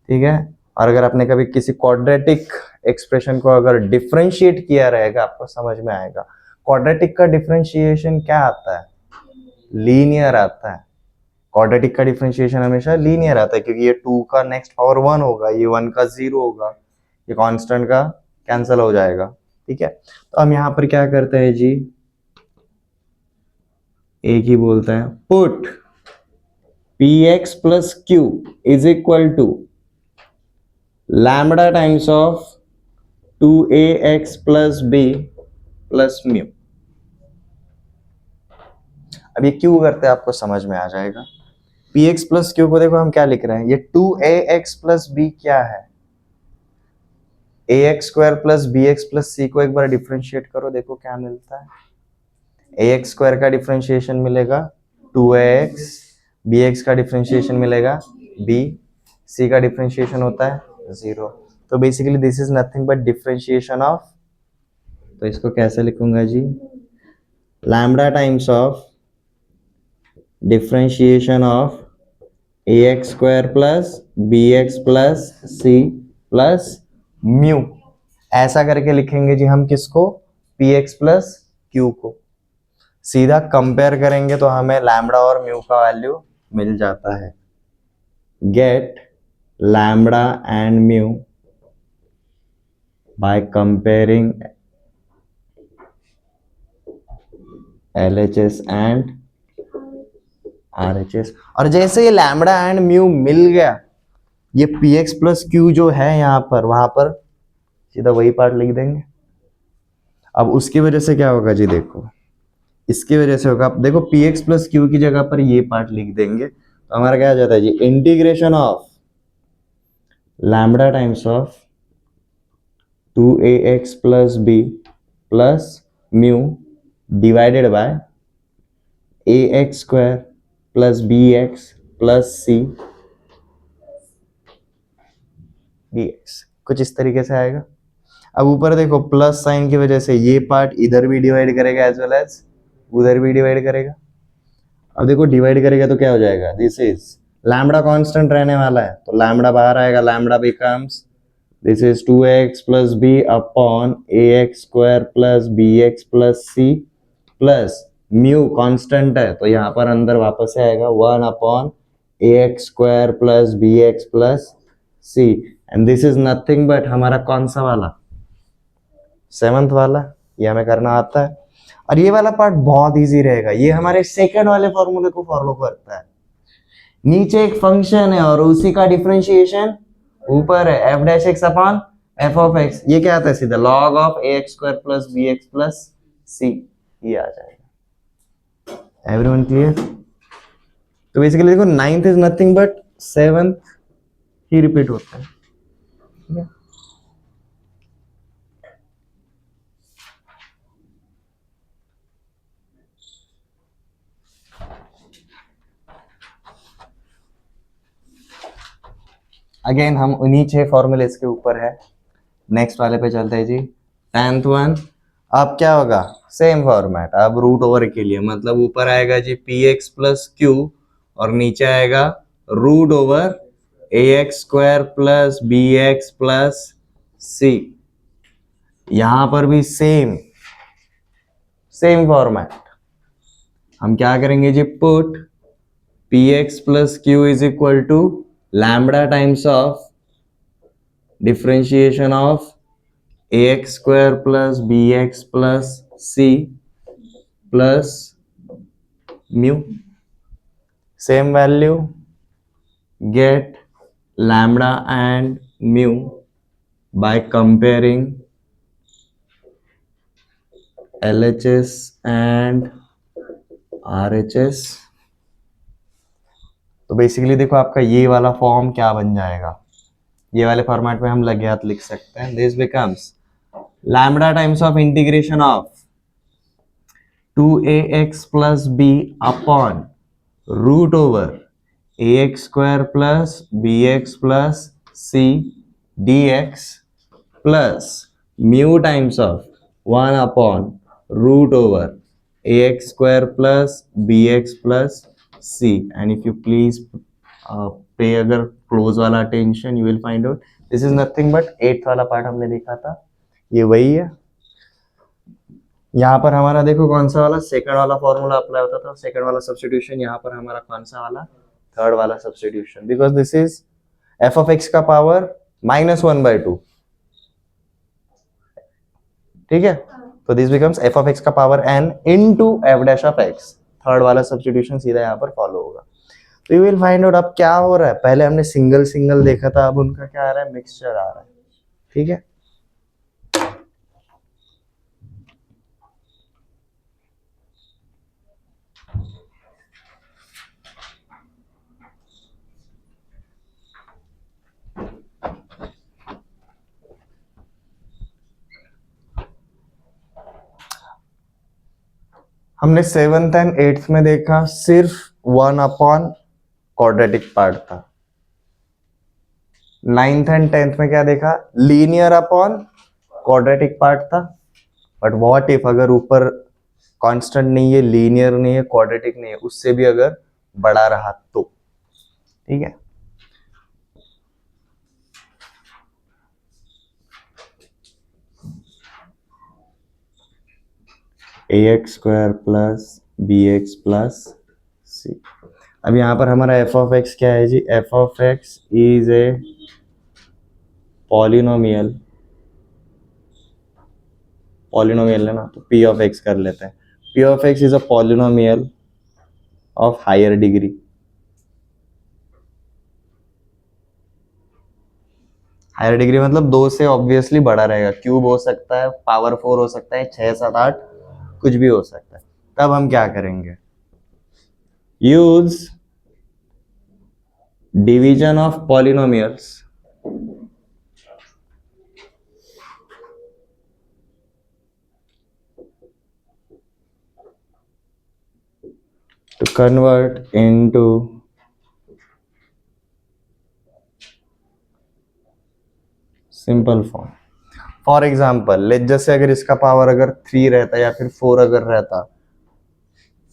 ठीक है। और अगर आपने कभी किसी क्वाड्रेटिक एक्सप्रेशन को अगर डिफरेंशिएट किया रहेगा आपको समझ में आएगा। क्वाड्रेटिक का डिफरेंशिएशन क्या आता है, लीनियर आता है। क्वाड्रेटिक का डिफरेंशिएशन हमेशा लीनियर आता है, क्योंकि ये 2 का नेक्स्ट पावर 1 होगा, ये 1 का 0 होगा, ये कांस्टेंट का कैंसिल हो जाएगा, ठीक है। तो हम यहाँ पर क्या करते हैं जी, एक ही बोलते हैं put P x plus Q is equal to lambda times of 2ax plus B plus mu. अब ये क्यों करते हैं आपको समझ में आ जाएगा। पी एक्स प्लस क्यू को देखो हम क्या लिख रहे हैं, ये 2ax प्लस बी क्या है, a x square plus B x plus c को एक बार डिफरेंशिएट करो, देखो क्या मिलता है। ए एक्स स्क्वायर का डिफरेंशिएशन मिलेगा 2ax, बी एक्स का डिफरेंशिएशन मिलेगा b, c का डिफरेंशिएशन होता है 0। तो basically this is nothing but differentiation of, तो इसको कैसे लिखूंगा जी, lambda times of differentiation of A x square plus B x plus c plus mu. ऐसा करके लिखेंगे जी हम किसको, पी एक्स प्लस क्यू को। सीधा कंपेयर करेंगे तो हमें लैम्बडा और म्यू का वैल्यू मिल जाता है। Get lambda and mu by comparing LHS and RHS। और जैसे ये लैम्बडा एंड म्यू मिल गया, ये पी एक्स प्लस क्यू जो है यहाँ पर, वहां पर सीधा वही पार्ट लिख देंगे। अब उसकी वजह से क्या होगा जी, देखो इसकी वजह से होगा, आप देखो पी एक्स प्लस क्यू की जगह पर ये पार्ट लिख देंगे तो हमारा क्या आ जाता है जी, integration of lambda times of 2ax plus b plus mu divided by ax square plus bx plus c dx। कुछ इस तरीके से आएगा। अब ऊपर देखो प्लस साइन की वजह से ये पार्ट इधर भी डिवाइड करेगा एज वेल एज उधर भी डिवाइड करेगा। अब देखो डिवाइड करेगा तो क्या हो जाएगा, दिस इज लैम्बडा कांस्टेंट रहने वाला है तो लैम्बडा बाहर आएगा, lambda becomes this is 2x plus B upon ax square plus bx plus c plus mu constant है तो यहाँ पर अंदर वापस से आएगा 1 upon ax square plus bx plus c and this is nothing but हमारा कौन सा वाला, सेवंथ वाला, ये हमें करना आता है। और ये वाला पार्ट बहुत इजी रहेगा, ये हमारे सेकंड वाले फॉर्मूले को फॉलो करता है। नीचे एक फंक्शन है और उसी का डिफरेंशिएशन ऊपर है f dash x upon F of x, ये क्या आता है सीधा log of A x square plus B x plus सी, ये आ जाएगा। Everyone clear? तो बेसिकली देखो ninth is nothing but seventh ही रिपीट होता है, ठीक है। अगेन हम उन्हीं 6 फॉर्मूले के ऊपर है, नेक्स्ट वाले पे चलते हैं जी। 10th वन, अब क्या होगा, सेम फॉर्मेट, अब रूट ओवर के लिए मतलब ऊपर आएगा जी पी एक्स प्लस क्यू और नीचे आएगा root over a x square plus B x plus c. यहां पर भी सेम फॉर्मेट, हम क्या करेंगे जी, put P x plus Q is equal to lambda times of differentiation of ax square plus bx plus c plus mu, same value, get lambda and mu by comparing LHS and RHS। तो basically देखो आपका ये वाला form क्या बन जाएगा, ये वाले फॉर्मेट में हम लगे हाथ लिख सकते हैं, this becomes lambda times of integration of 2ax plus b upon root over ax square plus bx plus c dx plus mu times of 1 upon root over ax square plus bx plus c। and if you please pay अगर close वाला attention, you will find out this is nothing but 8th वाला part हमने देखा था, ये वही है। यहाँ पर हमारा देखो कौन सा वाला सेकंड वाला फॉर्मूला अप्लाई होता था, सेकंड वाला सब्स्टिट्यूशन, यहाँ पर हमारा कौन सा वाला, थर्ड वाला substitution, because this is f of x का पावर -1/2, ठीक है। तो this becomes f of x का power n into F dash of x, third वाला सब्स्टिट्यूशन सीधा यहाँ पर फॉलो होगा। तो यू विल फाइंड आउट अब क्या हो रहा है, पहले हमने सिंगल सिंगल देखा था, अब उनका क्या आ रहा है, मिक्सचर आ रहा है, ठीक है। हमने 7th एंड 8th में देखा सिर्फ 1 अपॉन क्वाड्रेटिक पार्ट था। 9th एंड 10th में क्या देखा, लीनियर अपॉन क्वाड्रेटिक पार्ट था। बट व्हाट इफ अगर ऊपर कांस्टेंट नहीं है, लीनियर नहीं है, क्वाड्रेटिक नहीं है, उससे भी अगर बड़ा रहा तो, ठीक है। ax square plus bx plus c। अब यहाँ पर हमारा f ऑफ x क्या है जी, f of x is a polynomial है ना, तो p ऑफ x कर लेते हैं। p of x is a polynomial of higher degree. Higher degree मतलब 2 से ऑब्वियसली बड़ा रहेगा, क्यूब हो सकता है, पावर 4 हो सकता है, 6 7 8 कुछ भी हो सकता है। तब हम क्या करेंगे, use division of polynomials to convert into simple form। For example let जैसे अगर इसका पावर अगर 3 रहता या फिर 4 अगर रहता,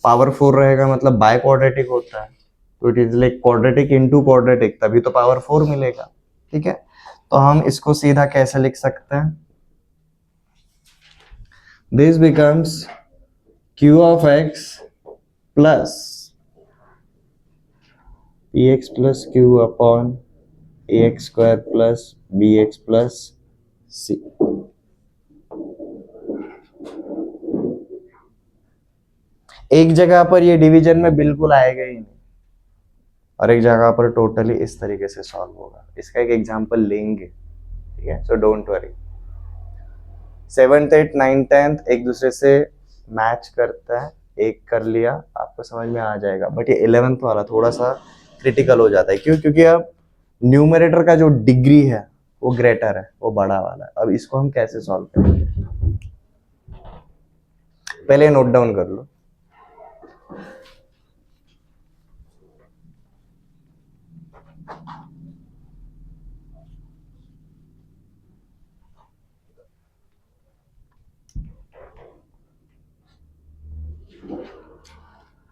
पावर 4 रहेगा मतलब बाय क्वाड्रेटिक होता है, तो it is like quadratic into quadratic, तभी तो पावर 4 मिलेगा। ठीक है, तो हम इसको सीधा कैसे लिख सकते हैं, this becomes q of x plus px plus q upon ax square plus bx plus c। एक जगह पर ये डिवीजन में बिल्कुल आएगा ही नहीं, और एक जगह पर टोटली इस तरीके से सॉल्व होगा। इसका एक एग्जांपल लेंगे, ठीक है, so don't worry. 7th 8th 9th 10th एक दूसरे से मैच करता है, एक कर लिया, आपको समझ में आ जाएगा। बट ये 11th वाला थोड़ा सा क्रिटिकल हो जाता है, क्यों? क्योंकि अब न्यूमरेटर का जो डिग्री है वो ग्रेटर है, वो बड़ा वाला है। अब इसको हम कैसे सॉल्व करेंगे, पहले नोट डाउन कर लो।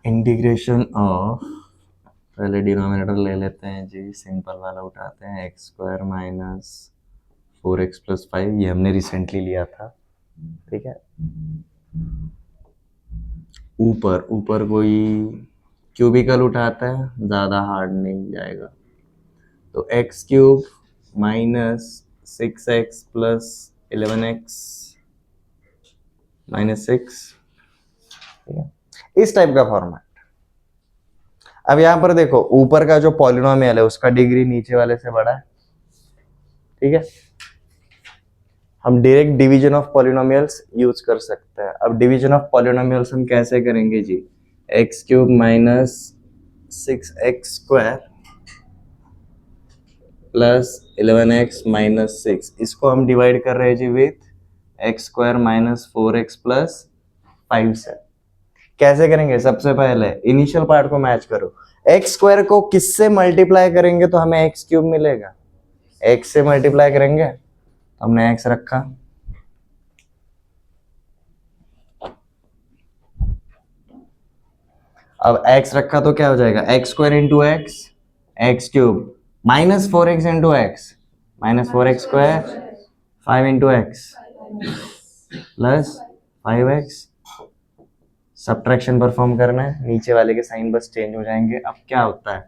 इंटीग्रेशन ऑफ, पहले डिनोमिनेटर ले लेते हैं जी, सिंपल वाला उठाते हैं, x square minus 4x plus 5, ये हमने रिसेंटली लिया था। ठीक है, ऊपर ऊपर कोई क्यूबिकल उठाता है, ज़्यादा हार्ड नहीं जाएगा, तो x cube minus 6x plus 11x minus 6, ठीक है, इस टाइप का फॉर्मेट। अब यहां पर देखो, ऊपर का जो पॉलिनोमियल है उसका डिग्री नीचे वाले से बड़ा है। ठीक है, हम direct division of polynomials use कर सकते हैं। अब डिवीजन ऑफ पॉलिनोमियल्स हम कैसे करेंगे जी, x cube minus 6x square plus 11x minus 6, इसको हम डिवाइड कर रहे हैं जी with x square minus 4x plus 5 से। कैसे करेंगे, सबसे पहले इनिशियल पार्ट को मैच करो, एक्स स्क्वायर को किससे मल्टीप्लाई करेंगे तो हमें एक्स क्यूब मिलेगा, एक्स से मल्टीप्लाई करेंगे, हमने एक्स रखा, अब एक्स रखा तो क्या हो जाएगा, x square into x, x cube minus 4x into x, minus 4x square, 5 into x plus 5x। Subtraction perform करना है, नीचे वाले के साइन बस चेंज हो जाएंगे। अब क्या होता है,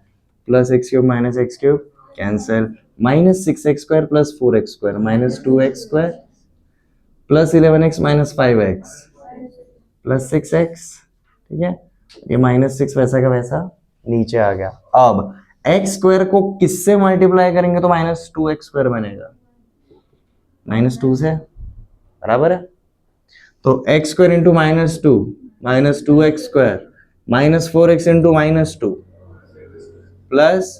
plus x cube minus x cube cancel, minus 6x square plus 4x square minus 2x square plus 11x minus 5x plus 6x। ठीक है, ये माइनस 6 वैसा का वैसा नीचे आ गया। अब एक्स स्क्वायर को किससे मल्टीप्लाई करेंगे तो माइनस 2x स्क्वायर बनेगा, माइनस 2 से, बराबर है। तो X square into minus 2 minus 2x square minus 4x into minus 2 plus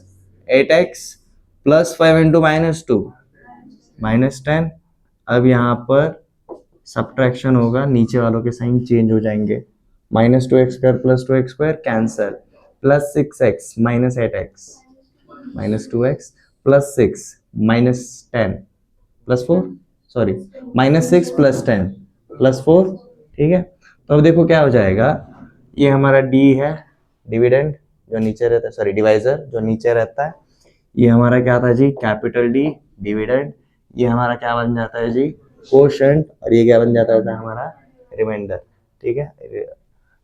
8x plus 5 into minus 2 minus 10। अब यहाँ पर सब्ट्रैक्शन होगा, नीचे वालों के साइन चेंज हो जाएंगे, minus 2x square plus 2x square cancel, plus 6x minus 8x minus 2x plus 6 minus 10 plus 4, sorry minus 6 plus 10 plus 4। ठीक है, तो अब देखो क्या हो जाएगा, ये हमारा d है, डिविडेंड जो नीचे रहता है, सॉरी डिवाइजर जो नीचे रहता है, ये हमारा क्या था जी, कैपिटल D डिविडेंड, ये हमारा क्या बन जाता है जी, कोशेंट, और ये क्या बन जाता है हमारा रिमाइंडर। ठीक है,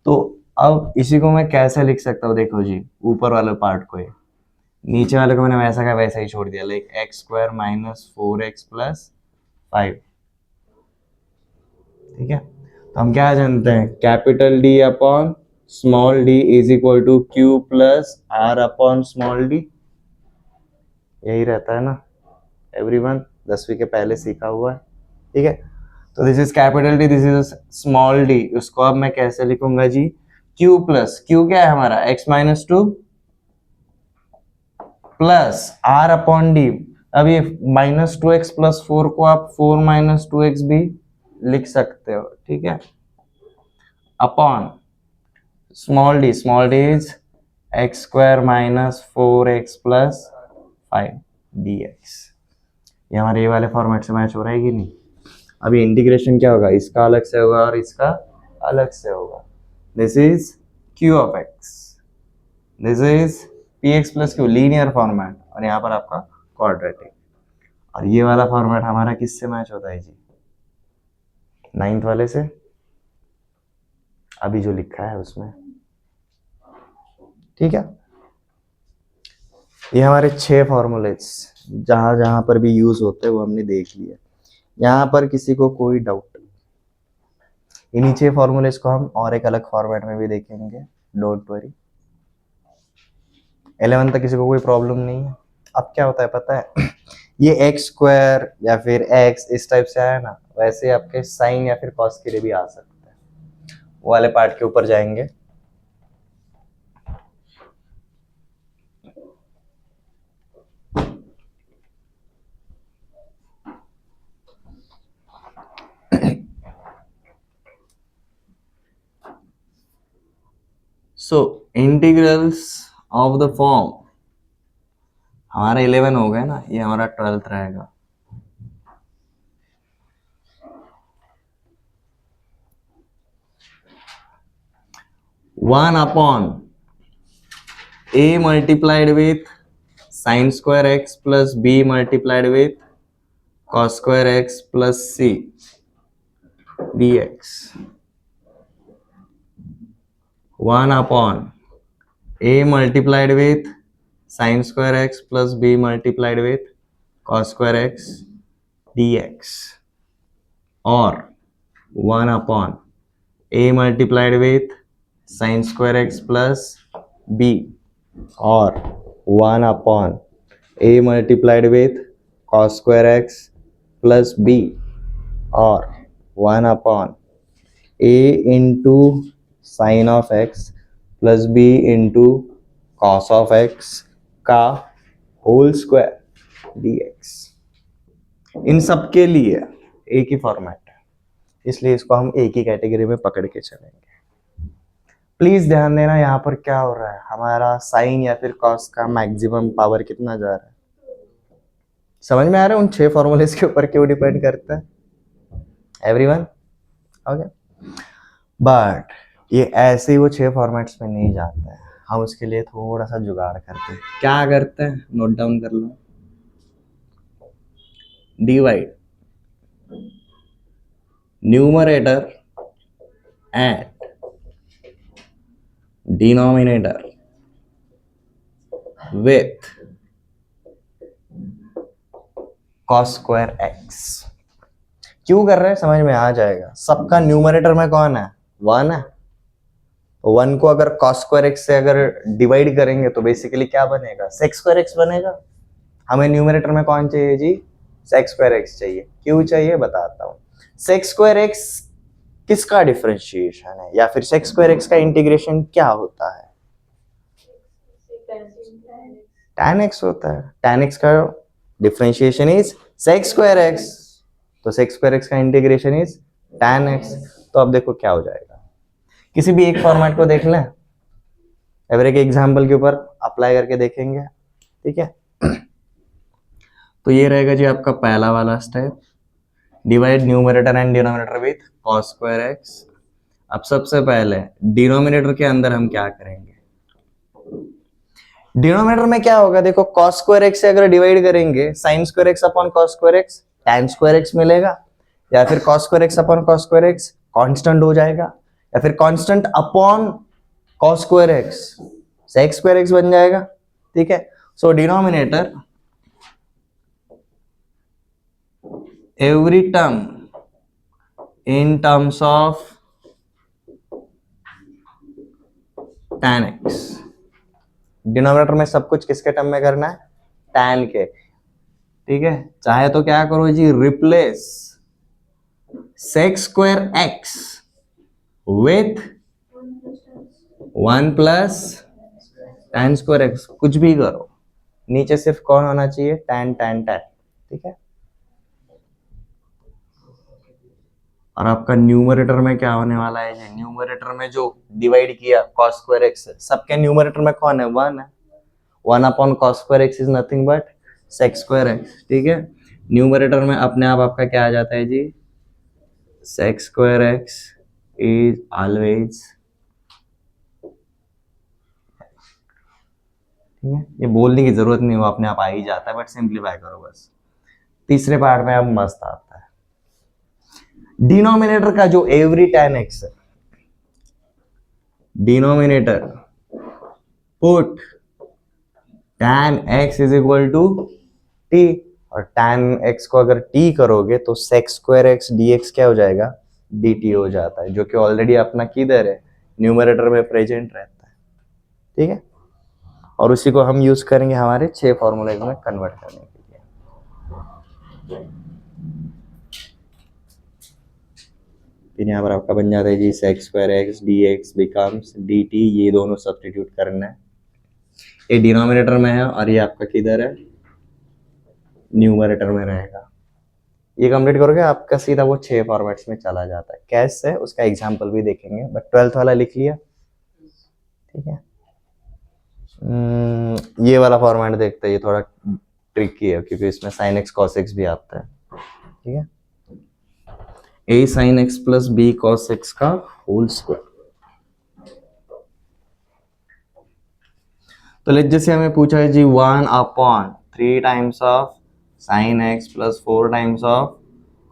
तो अब इसी को मैं कैसे लिख सकता हूँ, देखो जी, ऊपर वाले पार्ट को, नीचे वाले को मैंने वैसा का वैसा ही छोड़ दिया, like X square minus 4x plus 5। ठीक है, तो हम क्या जानते हैं, capital D upon small d is equal to Q plus R upon small d, यही रहता है ना एवरीवन, 10वीं के पहले सीखा हुआ है। ठीक है, तो this is capital D, this is small d, उसको अब मैं कैसे लिखूंगा जी, q प्लस, q क्या है हमारा, x minus 2 plus r upon d। अब ये माइनस 2x प्लस 4 को आप 4 माइनस 2x भी लिख सकते हो। ठीक है, upon small d, small d is X square minus 4x plus 5 dx। ये हमारे ये वाले फॉर्मेट से मैच हो रहा है कि नहीं, अभी इंटीग्रेशन क्या होगा, इसका अलग से होगा और इसका अलग से होगा. This is q of x, this is px plus Q linear format, और यहाँ पर आपका क्वाड्रेटिक. और ये वाला फॉर्मेट हमारा किससे मैच होता है जी, 9th वाले से, अभी जो लिखा है उसमें. ठीक है, ये हमारे 6 फॉर्मूलेज जहां जहां पर भी यूज होते हैं वो हमने देख लिया. यहाँ पर किसी को कोई डाउट, इन्हीं 6 फॉर्मूलेज को हम और एक अलग फॉर्मेट में भी देखेंगे, डोंट वरी. 11 तक किसी को कोई प्रॉब्लम नहीं है. अब क्या होता है पता है, ये एक्स स्क्वायर या फिर एक्स इस टाइप से आया ना, वैसे आपके साइन या फिर कॉस के लिए भी आ सकता है. वो वाले पार्ट के ऊपर जाएंगे. सो इंटीग्रल्स ऑफ द फॉर्म, हमारा 11 हो गया ना, ये हमारा 12th रहेगा. One upon a multiplied with sin square x plus b multiplied with cos square x plus c dx. 1 upon a multiplied with sin square x plus b multiplied with cos square x dx, or 1 upon a multiplied with sin square x plus b, or 1 upon a multiplied with cos square x plus b, or 1 upon a into sin of x plus b into cos of x का whole square dx. इन सब के लिए एक ही format है, इसलिए इसको हम एक ही कैटेगरी में पकड़ के चलेंगे. प्लीज ध्यान देना, यहाँ पर क्या हो रहा है, हमारा साइन या फिर कॉस का मैक्सिमम पावर कितना जा रहा है. समझ में आ रहा है उन 6 फॉर्मूलेस के ऊपर क्यों डिपेंड करता है, एवरीवन? ओके, बट ये ऐसे ही वो 6 फॉर्मेट्स में नहीं जाता है. हम उसके लिए थोड़ा सा जुगाड़ करते हैं. क्या करते हैं, नोट डाउन कर लो. Divide numerator and denominator with cos square x. क्यों कर रहे हैं, समझ में आ जाएगा. सबका न्यूमरेटर में कौन है, 1 है. 1 को अगर cos square x से अगर डिवाइड करेंगे तो बेसिकली क्या बनेगा, sec square x बनेगा. हमें न्यूमरेटर में कौन चाहिए जी, sec square x चाहिए. क्यों चाहिए बताता हूं. sec square x किसका डिफरेंशिएशन है, या फिर sec square x का इंटीग्रेशन क्या होता है, tan x होता है. tan x का differentiation is sec square x, तो sec square x का इंटीग्रेशन इज tan x. तो अब देखो क्या हो जाएगा, किसी भी एक फॉर्मेट को देख लें, एवरेज के एग्जांपल के ऊपर अप्लाई करके देखेंगे. ठीक है, तो ये रहेगा जी आपका पहला वाला step, divide numerator and denominator with cos square x. अब सबसे पहले डिनोमिनेटर के अंदर हम क्या करेंगे, डिनोमिनेटर में क्या होगा, देखो cos square x से अगर डिवाइड करेंगे sin square x upon cos square x tan square x मिलेगा, या फिर cos square x upon cos square x constant हो जाएगा, या फिर constant upon cos square x sec square x बन जाएगा. ठीक है, सो denominator every term in terms of tan x. Denominator में सब कुछ किसके टर्म में करना है, tan के. ठीक है, चाहे तो क्या करो जी, replace sec square x with 1 plus tan square x, कुछ भी करो, नीचे सिर्फ कौन होना चाहिए, tan tan tan. ठीक है, और आपका न्यूमरेटर में क्या होने वाला है, न्यूमरेटर में जो डिवाइड किया cos square x, सबके न्यूमरेटर में कौन है, 1 है. 1 upon cos square x is nothing but sec square x. ठीक है, न्यूमरेटर में अपने आप आपका क्या आ जाता है जी, sec square x is always, ठीक है, ये बोलने की जरूरत नहीं, वो अपने आप आ ही जाता है, बट सिंप्लीफाई करो बस। तीसरे पार्ट में अब मस्त आता है, डिनोमिनेटर का जो एवरी tan x है, denominator put tan x is equal to t, और tan x को अगर t करोगे तो sec square x dx क्या हो जाएगा, dt हो जाता है, जो कि ऑलरेडी अपना किधर है, न्यूमरेटर में प्रेजेंट रहता है, ठीक है। और उसी को हम यूज करेंगे हमारे 6 फॉर्मूले में कन्वर्ट करने के लिए। फिर यहाँ पर आपका बन जाता है जी sec square x dx becomes dt, ये दोनों सब्स्टिट्यूट करना है, ये डिनोमिनेटर में है और ये आपका किधर है, न्यूमरेटर में रहेगा। ये कंप्लीट करोगे आपका सीधा वो 6 फॉर्मेट्स में चला जाता है। कैसे है उसका एग्जांपल भी देखेंगे, बट 12th वाला लिख लिया, ठीक है। ये वाला फॉर्मेट देखते हैं, ये थोड़ा ट्रिकी है क्योंकि इसमें sin x cos x भी आता है, ठीक है। a sin x plus b cos x का होल स्क्वायर। तो लेट जैसे हमें पूछा है जी 1/3 times of sin x plus 4 times of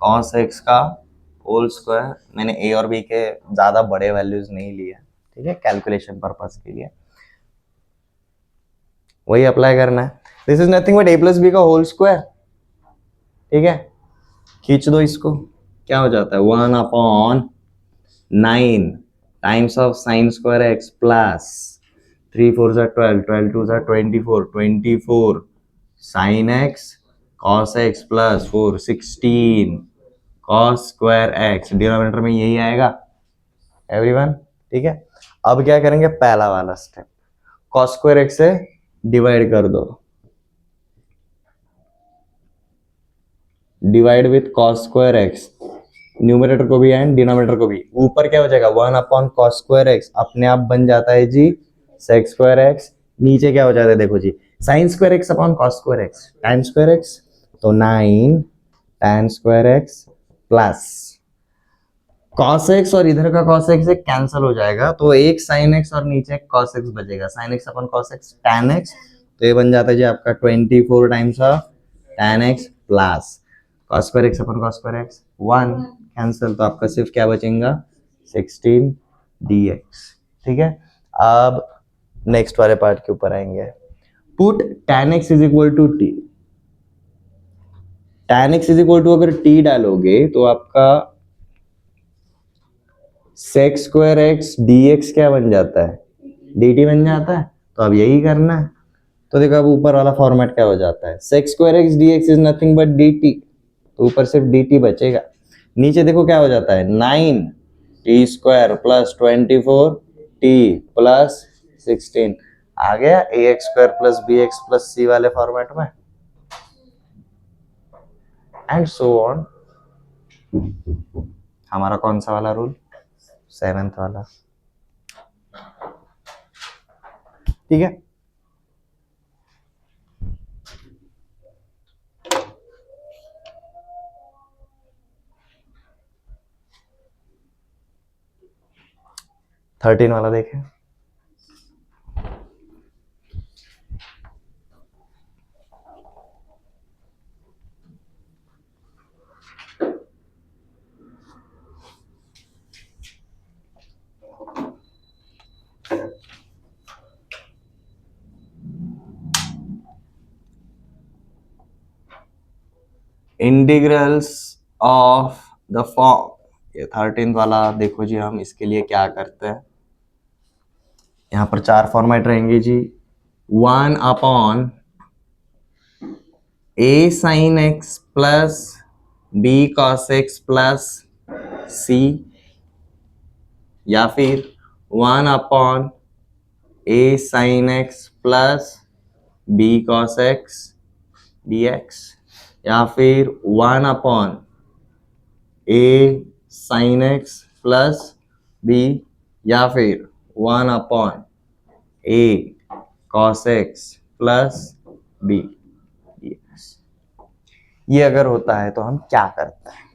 cos x का होल स्क्वायर। मैंने a और b के ज्यादा बड़े वैल्यूज नहीं लिए, ठीक है, कैलकुलेशन पर्पस के लिए वही अप्लाई करना है। This is nothing but a plus B का होल स्क्वायर, ठीक है। खींच दो इसको, क्या हो जाता है 1/9 times of sign square x plus 3 4 जा 12, 12 2 जा 24, 24 sine x cos x plus 4 16 cos square x, denominator में यही आएगा एवरीवन, ठीक है। अब क्या करेंगे, पहला वाला स्टेप, कॉस स्क्वायर एक्स से डिवाइड कर दो, divide with cos square x, numerator को भी एंड डिनोमिनेटर को भी। ऊपर क्या हो जाएगा 1/cos स्क्वायर एक्स, अपने आप बन जाता है जी sec स्क्वायर एक्स। नीचे क्या हो जाता है देखो जी, sin square x upon cos square x, tan square x, तो 9 tan square x plus cos x, और इधर का cos एक्स कैंसिल हो जाएगा, तो एक sin एक्स और नीचे cos एक्स बचेगा, sin x upon cos x tan x, तो ये बन जाता है जी आपका 24 times of tan x plus cos square x upon cos square x 1 cancel, तो आपका सिर्फ क्या बचेगा 16 dx, ठीक है। अब नेक्स्ट वाले पार्ट के ऊपर आएंगे, put tan x is equal to t, tan x is equal to अगर t डालोगे तो आपका sec स्क्वायर x dx क्या बन जाता है, dt बन जाता है, तो अब यही करना है। तो देखो अब ऊपर वाला फॉर्मेट क्या हो जाता है, sec square x dx is nothing but dt, तो ऊपर सिर्फ dt बचेगा। नीचे देखो क्या हो जाता है 9 t square plus 24 t plus 16, आ गया ax square plus bx plus c वाले फॉर्मेट में, एंड सो ऑन। हमारा कौन सा वाला रूल, 7th वाला, ठीक है। थर्टीन वाला देखें, इंटीग्रल्स ऑफ द फॉर्म, ये 13th वाला देखो जी, हम इसके लिए क्या करते हैं, यहाँ पर 4 फॉर्मेट रहेंगे जी, 1/a sin x plus b cos x plus c, या फिर 1/a sin x plus b cos x dx, या फिर 1/a sin x plus b, या फिर 1/a cos x plus b dx। ये अगर होता है तो हम क्या करते हैं,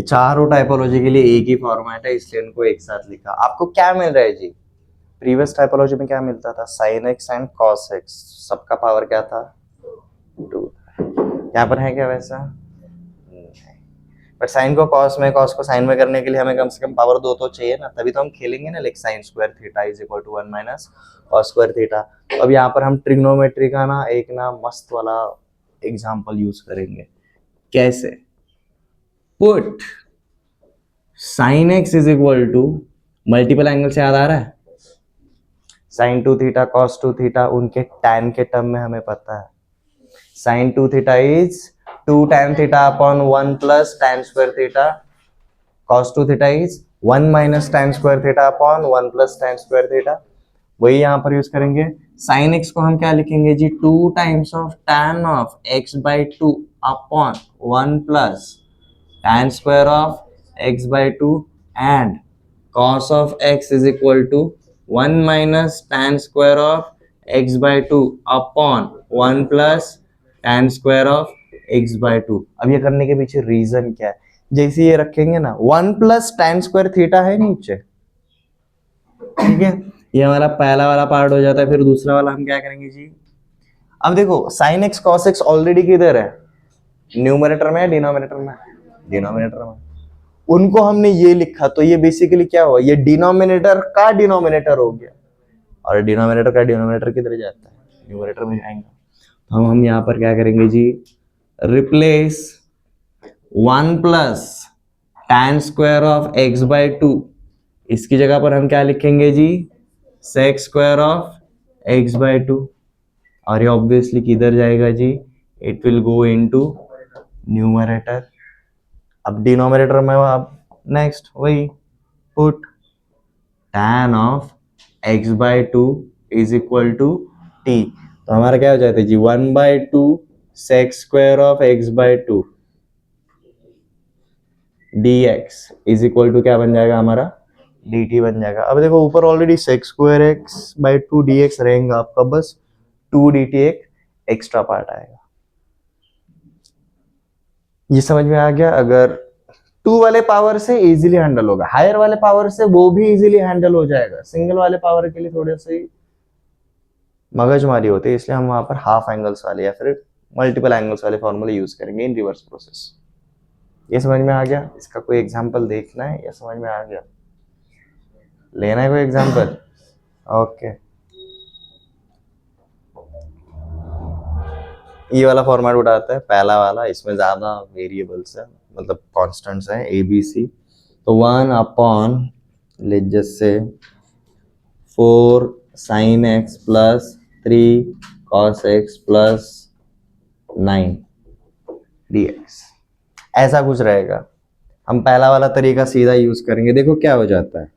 चारों टाइपोलॉजी के लिए एक ही फॉर्मेट है, इसलिए इनको एक साथ लिखा। आपको क्या मिल रहा है जी? प्रीवियस टाइपोलॉजी में क्या मिलता था? Sine x and cos x, सबका पावर क्या था? 2। यहाँ पर है क्या वैसा? पर साइन को कॉस में, कॉस को साइन में करने के लिए हमें कम से कम पावर 2 तो चाहिए ना, तभी तो हम खेलेंगे ना। Like sine square theta is equal to 1 minus cos square theta. तो अब यहाँ पर हम ट्रिग्नोमेट्री का ना एक ना मस्त वाला एग्जाम्पल यूज करेंगे। कैसे? Put sine X is equal to, multiple angle से याद आ रहा है, साइन 2 थीटा कॉस 2 थीटा, उनके टैन के टर्म में हमें पता है sine 2 theta is 2 tan theta upon 1 plus tan square theta, cos 2 theta is 1 minus tan square theta upon 1 plus tan square theta. वही यहां पर यूज करेंगे। sin x को हम क्या लिखेंगे जी? 2 times of tan of x by 2 upon 1 plus tan square of x by 2 and cos of x is equal to 1 minus tan square of x by 2 upon 1 plus tan square of x by 2। अब ये करने के पीछे reason क्या है? जैसे ये रखेंगे ना 1 प्लस tan स्क्वायर थीटा है नीचे, ठीक है, ये हमारा पहला वाला पार्ट हो जाता है। फिर दूसरा वाला हम क्या करेंगे जी? अब देखो sin x cos x already किधर है? न्यूमरेटर में है, डिनोमिनेटर में? डिनोमिनेटर में। उनको हमने ये लिखा, तो ये बेसिकली क्या हुआ? ये डिनोमिनेटर का डिनोमिनेटर हो गया, और डिनोमिनेटर का डिनोमिनेटर किधर जाता है? न्यूमरेटर में जाएगा। तो हम यहाँ पर क्या करेंगे जी? Replace 1 plus tan square of x by 2, इसकी जगह पर हम क्या लिखेंगे जी? sec square of x by 2, और ये ऑब्वियसली किधर जाएगा जी? It will go into numerator. अब डिनोमिनेटर में आप नेक्स्ट वही put tan of x by 2 is equal to t। तो हमारा क्या हो जाता है जी? 1 by 2 sec square of x by 2 dx is equal to क्या बन जाएगा हमारा? dt बन जाएगा। अब देखो ऊपर already sec square x by 2 dx रहेगा आपका, बस 2 dt एक एक्स्ट्रा पार्ट आएगा। ये समझ में आ गया? अगर 2 वाले पावर से इजीली हैंडल होगा, हायर वाले पावर से वो भी इजीली हैंडल हो जाएगा। सिंगल वाले पावर के लिए थोड़े से मगजमारी होती है, इसलिए हम वहां पर हाफ एंगल्स वाले या फिर मल्टीपल एंगल्स वाले फॉर्मूले यूज करेंगे इन रिवर्स प्रोसेस। ये समझ में आ गया? इसका कोई एग्जांपल देखना है या समझ में आ गया? लेना है कोई एग्जांपल? ओके, ये वाला फॉर्मेट उठाता है, पहला वाला। इसमें ज्यादा वेरिएबल्स है, मतलब कॉन्स्टेंट्स है ए बी सी। तो 1 upon let's just say 4 sin x plus 3 cos x plus 9 dx, ऐसा कुछ रहेगा। हम पहला वाला तरीका सीधा यूज करेंगे। देखो क्या हो जाता है,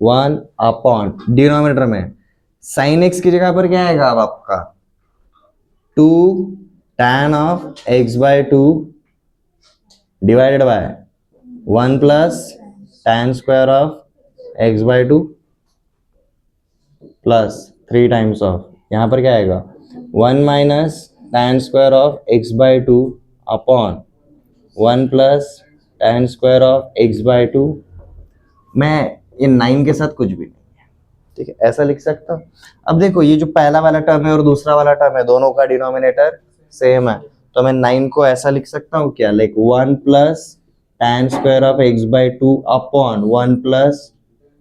1 अपॉन डिनोमिनेटर में sin x की जगह पर क्या आएगा अब आपका? 2 tan of x by 2 divided by 1 plus tan square of x by 2 plus 3 times of, यहाँ पर क्या आएगा? 1 minus tan square of x by 2 upon 1 plus tan square of x by 2। मैं ये 9 के साथ कुछ भी नहीं है, ठीक है, ऐसा लिख सकता हूँ। अब देखो ये जो पहला वाला टर्म है और दूसरा वाला टर्म है, दोनों का डिनोमिनेटर सेम है, तो मैं 9 को ऐसा लिख सकता हूँ क्या? Like 1 plus tan square of x by 2 upon 1 plus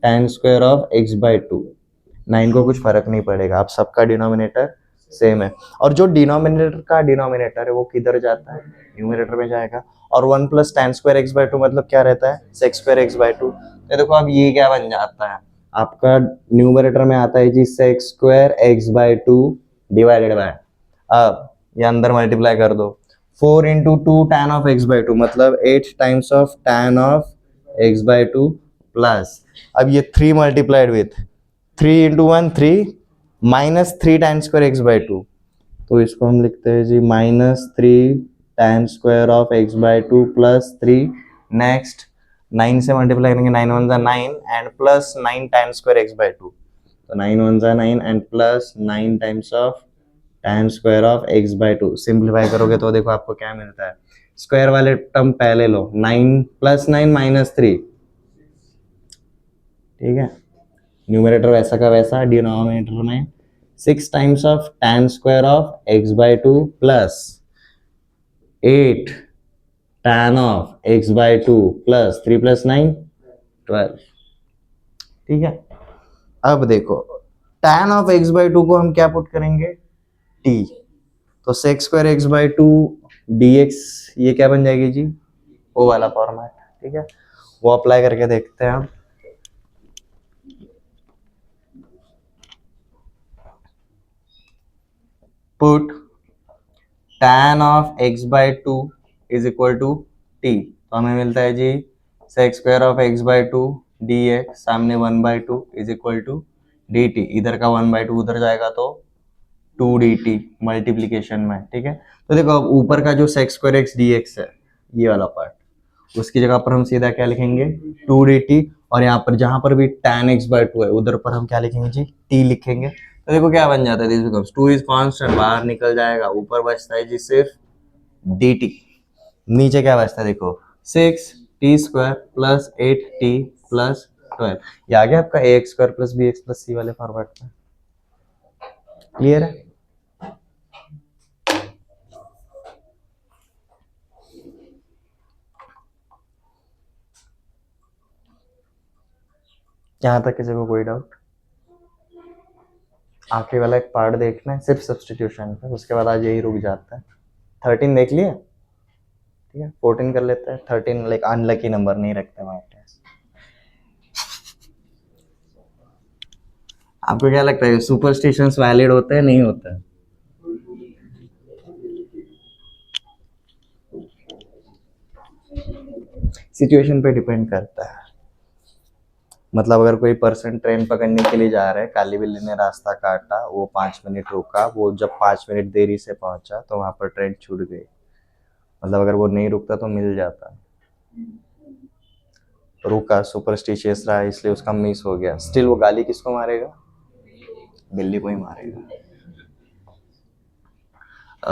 tan square of x by 2। 9 को कुछ फर्क नहीं पड़ेगा, आप सबका डिनोमिनेटर सेम है। और जो डिनोमिनेटर का डिनोमिनेटर है वो किधर जाता है? न्यूमरेटर में जाएगा। और 1 plus tan square x by 2 मतलब क्या रहता है? sec square x by 2। तो देखो अब ये क्या बन जाता है आपका? न्यूमरेटर में आता है जी sec square x by 2 divided by, अब ये अंदर मल्टीप्लाई कर दो, 4 into 2 tan of x by 2 मतलब 8 times of tan of x by 2 plus, अब ये 3 multiplied with 3 into 1 3 minus 3 tan square x by 2। तो इसको हम लिखते हैं जी -3 tan square of x by 2 plus 3। Next 9 से मल्टीप्लाई करेंगे, 9 1 9 and plus 9 tan square x by 2। तो 9 1 9 and plus 9 times of tan square of x by 2। Simplify करोगे तो देखो आपको क्या मिलता है? स्क्वायर वाले टर्म पहले लो, 9 + 9 - 3, ठीक है। न्यूमरेटर वैसा का वैसा, डिनोमिनेटर में 6 times of tan square of x/2 plus 8 tan of x/2 plus 3 + 9 12, ठीक है। अब देखो tan ऑफ x/2 को हम क्या पुट करेंगे, t, तो sec स्क्वायर x/2 dx, ये क्या बन जाएगी जी, वो वाला फॉर्मेट, ठीक है। वो अप्लाई करके देखते हैं हम। Put tan of x/2 is equal to t, तो हमें मिलता है जी sec square of x/2 dx, सामने 1/2 इज इक्वल टू dt, इधर का 1/2 उधर जाएगा तो 2 dt मल्टीप्लीकेशन में, ठीक है। तो देखो अब ऊपर का जो sec स्क्वायर x dx है, ये वाला पार्ट, उसकी जगह पर हम सीधा क्या लिखेंगे 2 dt, और यहाँ पर जहां पर भी tan x/2 है उधर पर हम क्या लिखेंगे जी t लिखेंगे। तो देखो क्या बन जाता है, दिस बिकम्स 2 इज कांस्टेंट, बाहर निकल जाएगा, ऊपर बचता है जी सिर्फ dt, नीचे क्या बचता है देखो 6t² प्लस 8t प्लस 12, ये आ गया आपका ax² plus bx plus c वाले फॉर्मेट में। क्लियर है? यहाँ तक किसी को कोई डाउट? आखिरी वाला एक पार्ट देखना है सिर्फ सब्स्टिट्यूशन पे, उसके बाद आज यही रुक जाता है। 13 देख लिया, ठीक है। 14 कर लेते हैं, 13 लाइक अनलकी नंबर नहीं रखते हमारे पास। आपको क्या लगता है सुपरस्टिशंस वैलिड होते हैं नहीं होते हैं? सिचुएशन पे डिपेंड करता है। मतलब अगर कोई पर्सन ट्रेन पकड़ने के लिए जा रहा है, काली बिल्ली ने रास्ता काटा, वो 5 मिनट रुका, वो जब 5 मिनट देरी से पहुंचा तो वहां पर ट्रेन छूट गई, मतलब अगर वो नहीं रुकता तो मिल जाता, रुका, सुपरस्टिशियस रहा इसलिए उसका मिस हो गया, स्टिल वो गाली किसको मारेगा, बिल्ली को ही मारेगा।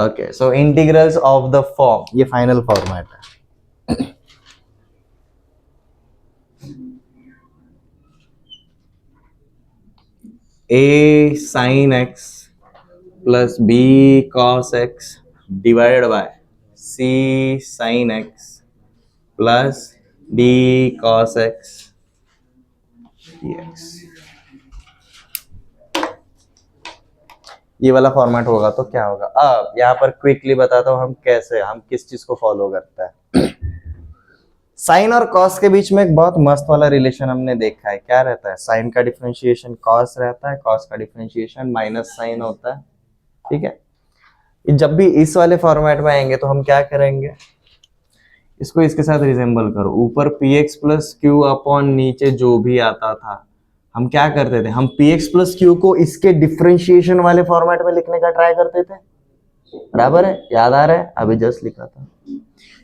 Okay, so integrals of the form, ये फाइनल फॉर्मेट है। a sin x plus b cos x divided by c sin x plus d cos x dx, ये वाला फॉर्मेट होगा तो क्या होगा। अब यहाँ पर क्विकली बताता हूँ हम कैसे, हम किस चीज को फॉलो करते हैं। साइन और कॉस के बीच में एक बहुत मस्त वाला रिलेशन हमने देखा है, क्या रहता है, साइन का डिफरेंशिएशन कॉस रहता है, कॉस का डिफरेंशिएशन माइनस साइन होता है, ठीक है। जब भी इस वाले फॉर्मेट में आएंगे तो हम क्या करेंगे, इसको इसके साथ रिजेंबल करो, ऊपर px प्लस क्यू अपॉन नीचे जो भी आता था, हम क्या करते थे, हम px प्लस क्यू को इसके डिफरेंशिएशन वाले फॉर्मेट में लिखने का ट्राई करते थे, बराबर है, याद आ रहा है, अभी जस्ट लिखा था।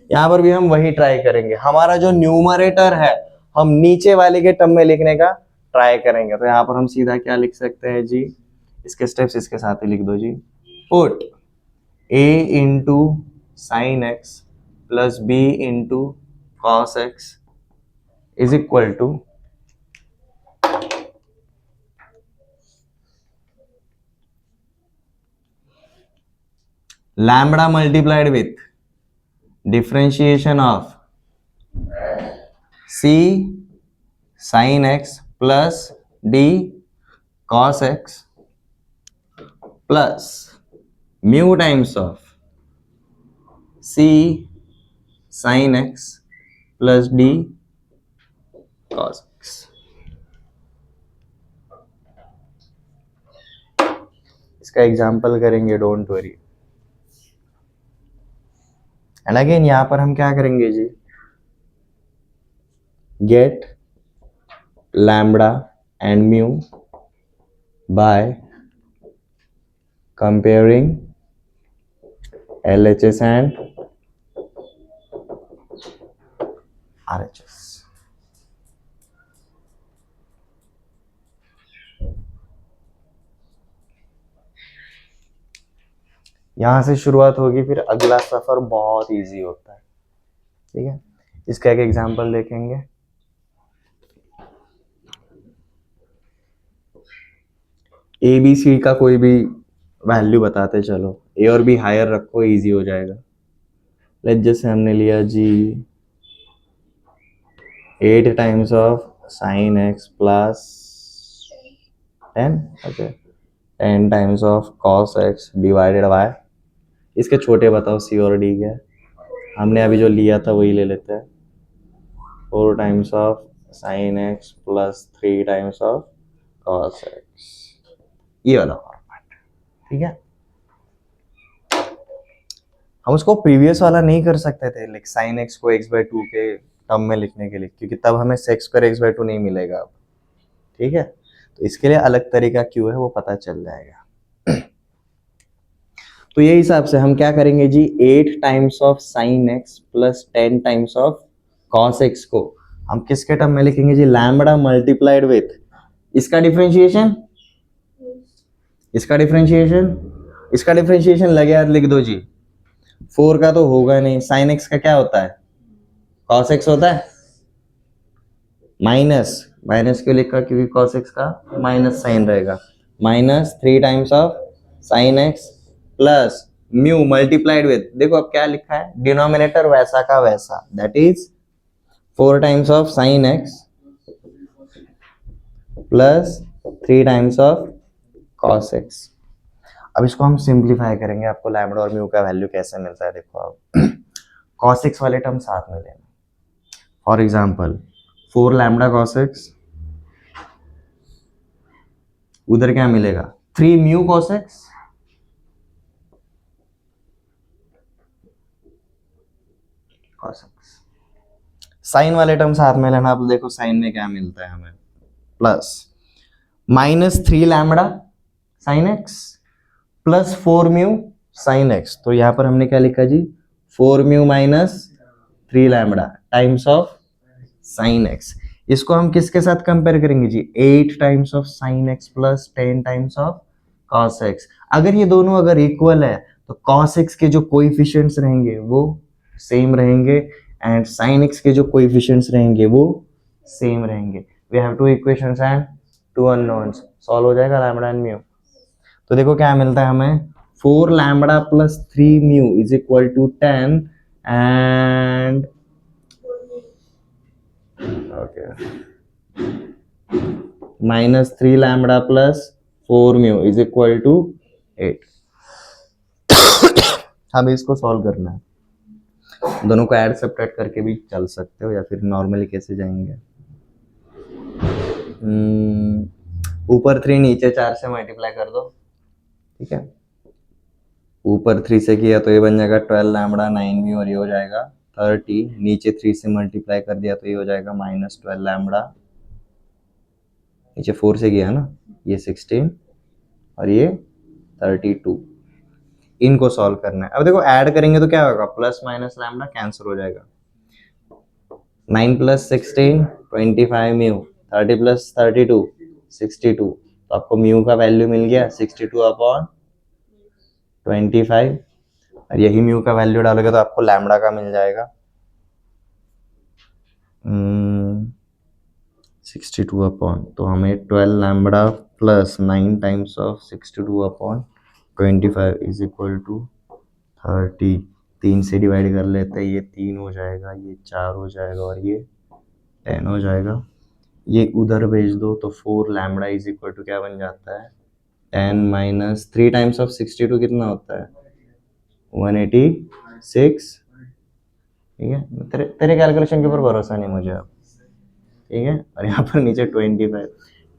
यहाँ पर भी हम वही ट्राई करेंगे, हमारा जो न्यूमरेटर है हम नीचे वाले के टर्म में लिखने का ट्राई करेंगे। तो यहाँ पर हम सीधा क्या लिख सकते हैं जी, इसके स्टेप्स इसके साथ ही लिख दो जी। Put a into sine x plus b into cos x is equal to lambda multiplied with differentiation of c sin x plus d cos x plus mu times of c sin x plus d cos x। इसका example करेंगे, don't worry. And again यहां पर हम क्या करेंगे जी, get lambda and mu by comparing LHS and RHS। यहां से शुरुआत होगी, फिर अगला सफर बहुत इजी होता है। ठीक है, इसका एक एग्जांपल देखेंगे। ए बी सी का कोई भी वैल्यू बताते चलो, ए और बी हायर रखो, इजी हो जाएगा। लेट्स जैसे हमने लिया जी 8 times of sign x plus 10, okay, 10 times of cos x divided by, इसके छोटे बताओ सी और डी क्या है। हमने अभी जो लिया था वही ले लेते हैं, 4 times of sign x plus 3 times of cos x, ये वाला फॉर्मेट, ठीक है। हम उसको प्रीवियस वाला नहीं कर सकते थे, लाइक साइन एक्स को x/2 के टर्म में लिखने के लिए, क्योंकि तब हमें sec² x/2 नहीं मिलेगा अब, ठीक है। तो इसके लिए अलग तरीका क्यों है वो पता चल जाएगा। तो ये हिसाब से हम क्या करेंगे जी, 8 times of sign x plus 10 times of cos x को हम किसके टर्म में लिखेंगे जी, लैम्बडा मल्टीप्लाइड विथ इसका डिफरेंशिएशन, इसका डिफरेंशिएशन, इसका डिफरेंशिएशन लगे यार लिख दो जी। 4 का तो होगा नहीं, साइन एक्स का क्या होता है, कॉस एक्स होता है, माइनस, माइनस क्यों लिखा, क्योंकि कॉस एक्स का माइनस साइन रहेगा, minus 3 times of sign x plus mu multiplied with, देखो अब क्या लिखा है, डिनोमिनेटर वैसा का वैसा, that is 4 times of sign x plus 3 times of cos x. अब इसको हम सिंप्लीफाई करेंगे, आपको लैम्बडा और म्यू का वैल्यू कैसे मिलता है देखो अब। कॉस एक्स वाले टर्म साथ में लेना, for example 4 lambda cos X, उधर क्या मिलेगा 3 mu cos X, cos X. Sine वाले टर्म साथ में लेना, अब देखो साइन में क्या मिलता है हमें, plus minus 3 lambda sign x plus 4 mu sine x. तो यहां पर हमने क्या लिखा जी, 4 mu minus 3 lambda times of sine x. इसको हम किसके साथ कंपेयर करेंगे जी, 8 times of sign x plus 10 times of cos x. अगर ये दोनों अगर इक्वल है तो कॉस एक्स के जो कोएफिशिएंट्स रहेंगे वो सेम रहेंगे एंड साइन एक्स के जो कोएफिशिएंट्स रहेंगे वो सेम रहेंगे। We have two equations and 2 unknowns, solve हो जाएगा लैम्बडा एंड म्यू। तो देखो क्या मिलता है हमें, 4 lambda plus 3 mu is equal to 10 and okay minus 3 lambda plus 4 mu is equal to 8। हमें इसको सॉल्व करना है, दोनों को ऐड सब्ट्रैक्ट करके भी चल सकते हो या फिर नॉर्मली कैसे जाएंगे, ऊपर 3 नीचे 4 से मल्टीप्लाई कर दो, ठीक है। ऊपर 3 से किया तो ये बन जाएगा 12 लैम्बडा 9 म्यू और ये हो जाएगा 30, नीचे 3 से मल्टीप्लाई कर दिया तो ये हो जाएगा माइनस 12 लैम्बडा, नीचे 4 से किया ना, ये 16 और ये 32। इनको सॉल्व करना है। अब देखो ऐड करेंगे तो क्या होगा, प्लस माइनस लैम्बडा कैंसिल हो जाएगा, 9 प्लस 16 25 म्यू, 30 प्लस 32 62। तो आपको म्यू का वैल्यू मिल गया 62 अपॉन 25 और यही म्यू का वैल्यू डालोगे तो आपको लैम्बडा का मिल जाएगा 62 अपॉन, तो हमें 12 lambda plus 9 times of 62 upon 25 is equal to 30। 3 से डिवाइड कर लेते हैं, ये 3 हो जाएगा, ये 4 हो जाएगा और ये 10 हो जाएगा। ये उधर भेज दो तो 4 लैम्बडा इज इक्वल टू क्या बन जाता है, 10 माइनस 3 टाइम्स ऑफ 62 कितना होता है 186, ठीक है। तेरे कैलकुलेशन के ऊपर भरोसा नहीं मुझे अब, ठीक है। और यहाँ पर नीचे 25,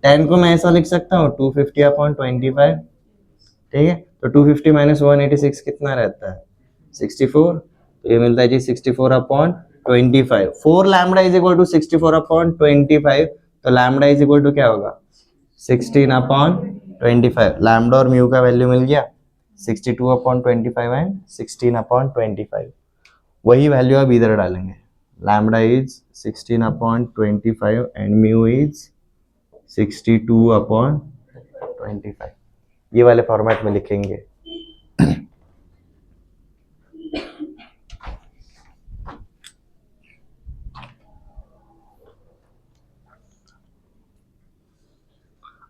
10 को मैं ऐसा लिख सकता हूँ 250 अपॉन 25, ठीक है। तो 250 माइनस 186 कितना रहता है 64, तो ये मिलता है जी 64 upon 25। 4 lambda is equal to 64 upon 25, तो लैम्बडा इज इक्वल टू क्या होगा 16 अपॉन 25। लैम्बडा और म्यू का वैल्यू मिल गया 62 अपॉन 25 एंड 16 अपॉन 25। वही वैल्यू अब इधर डालेंगे, lambda is 16 upon 25 and mu is 62 upon 25। ये वाले फॉर्मेट में लिखेंगे।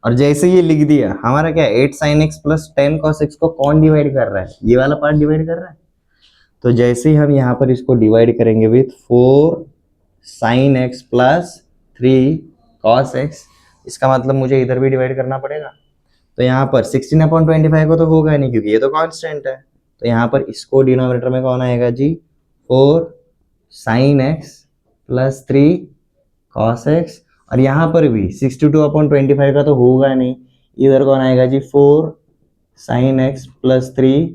और जैसे ये लिख दिया, हमारा क्या 8 sin x plus 10 cos x को कौन डिवाइड कर रहा है? ये वाला पार्ट डिवाइड कर रहा है। तो जैसे ही हम यहाँ पर इसको डिवाइड करेंगे with 4 sin x plus 3 cos x, इसका मतलब मुझे इधर भी डिवाइड करना पड़ेगा। तो यहाँ पर 16/25 को तो होगा नहीं क्योंकि ये तो कांस्टेंट है। तो यहाँ पर इसको डिनोमिनेटर में कौन आएगा जी? 4 sin x plus 3 cos x, और यहाँ पर भी 62/25 का तो होगा नहीं, इधर कौन आएगा जी? 4 sin x plus 3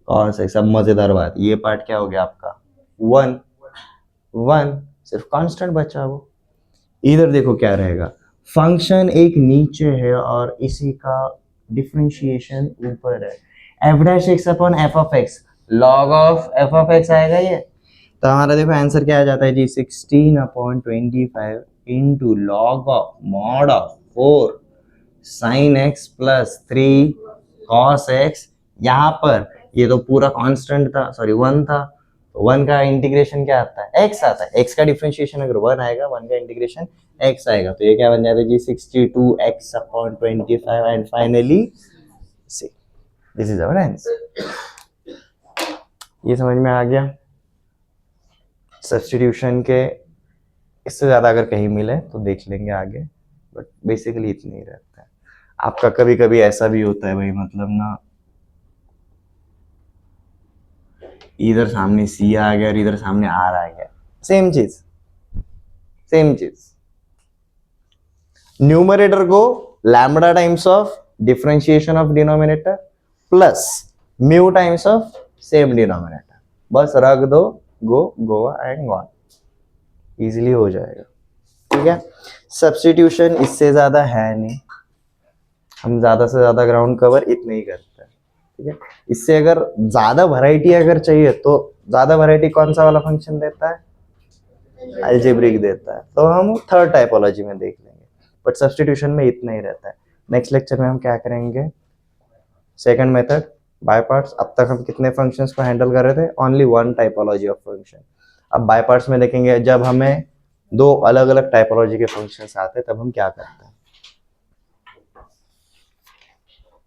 cos x। अब मजेदार बात, ये पार्ट क्या हो गया आपका? 1 सिर्फ कांस्टेंट बचा वो। इधर देखो क्या रहेगा, फंक्शन एक नीचे है और इसी का डिफरेंशिएशन ऊपर है। f dash x upon F of x, log of F of x आएगा ये। तो हमारा देखो आंसर क्या आ जाता है जी? 16/25 into log of mod of 4 sin x plus 3 cos x। यहाँ पर ये तो पूरा कांस्टेंट था, सॉरी 1 था, तो 1 का इंटीग्रेशन क्या आता है? x आता है। x का डिफरेंशिएशन अगर 1 आएगा, 1 का इंटीग्रेशन x आएगा, तो ये क्या बन जाता है जी? 62x/25 and finally C, this is our answer. ये समझ में आ गया? सब्स्टिट्यूशन के इससे ज्यादा अगर कहीं मिले तो देख लेंगे आगे, बट बेसिकली इतना ही रहता है। आपका कभी कभी ऐसा भी होता है भाई, मतलब ना इधर सामने C आ गया और इधर सामने R आ गया, सेम चीज। न्यूमरेटर को lambda times of differentiation of denominator plus mu times of same denominator, बस रख दो, गो गोवा एंड गॉन, इजीली हो जाएगा। ठीक है, सब्स्टिट्यूशन इससे ज्यादा है नहीं, हम ज्यादा से ज्यादा ग्राउंड कवर इतने ही करते हैं। ठीक है, इससे अगर ज्यादा वैरायटी अगर चाहिए तो ज्यादा वैरायटी कौन सा वाला फंक्शन देता है? अलजेब्रिक देता है, तो हम थर्ड टाइपोलॉजी में देख लेंगे, बट सब्स्टिट्यूशन में इतना ही रहता है। नेक्स्ट लेक्चर में हम क्या करेंगे? Second method by parts. अब तक हम कितने फंक्शंस को हैंडल कर रहे थे? Only one typology of function. अब बाय पार्ट्स में देखेंगे जब हमें दो अलग अलग टाइपोलॉजी के फंक्शंस आते हैं तब हम क्या करते हैं।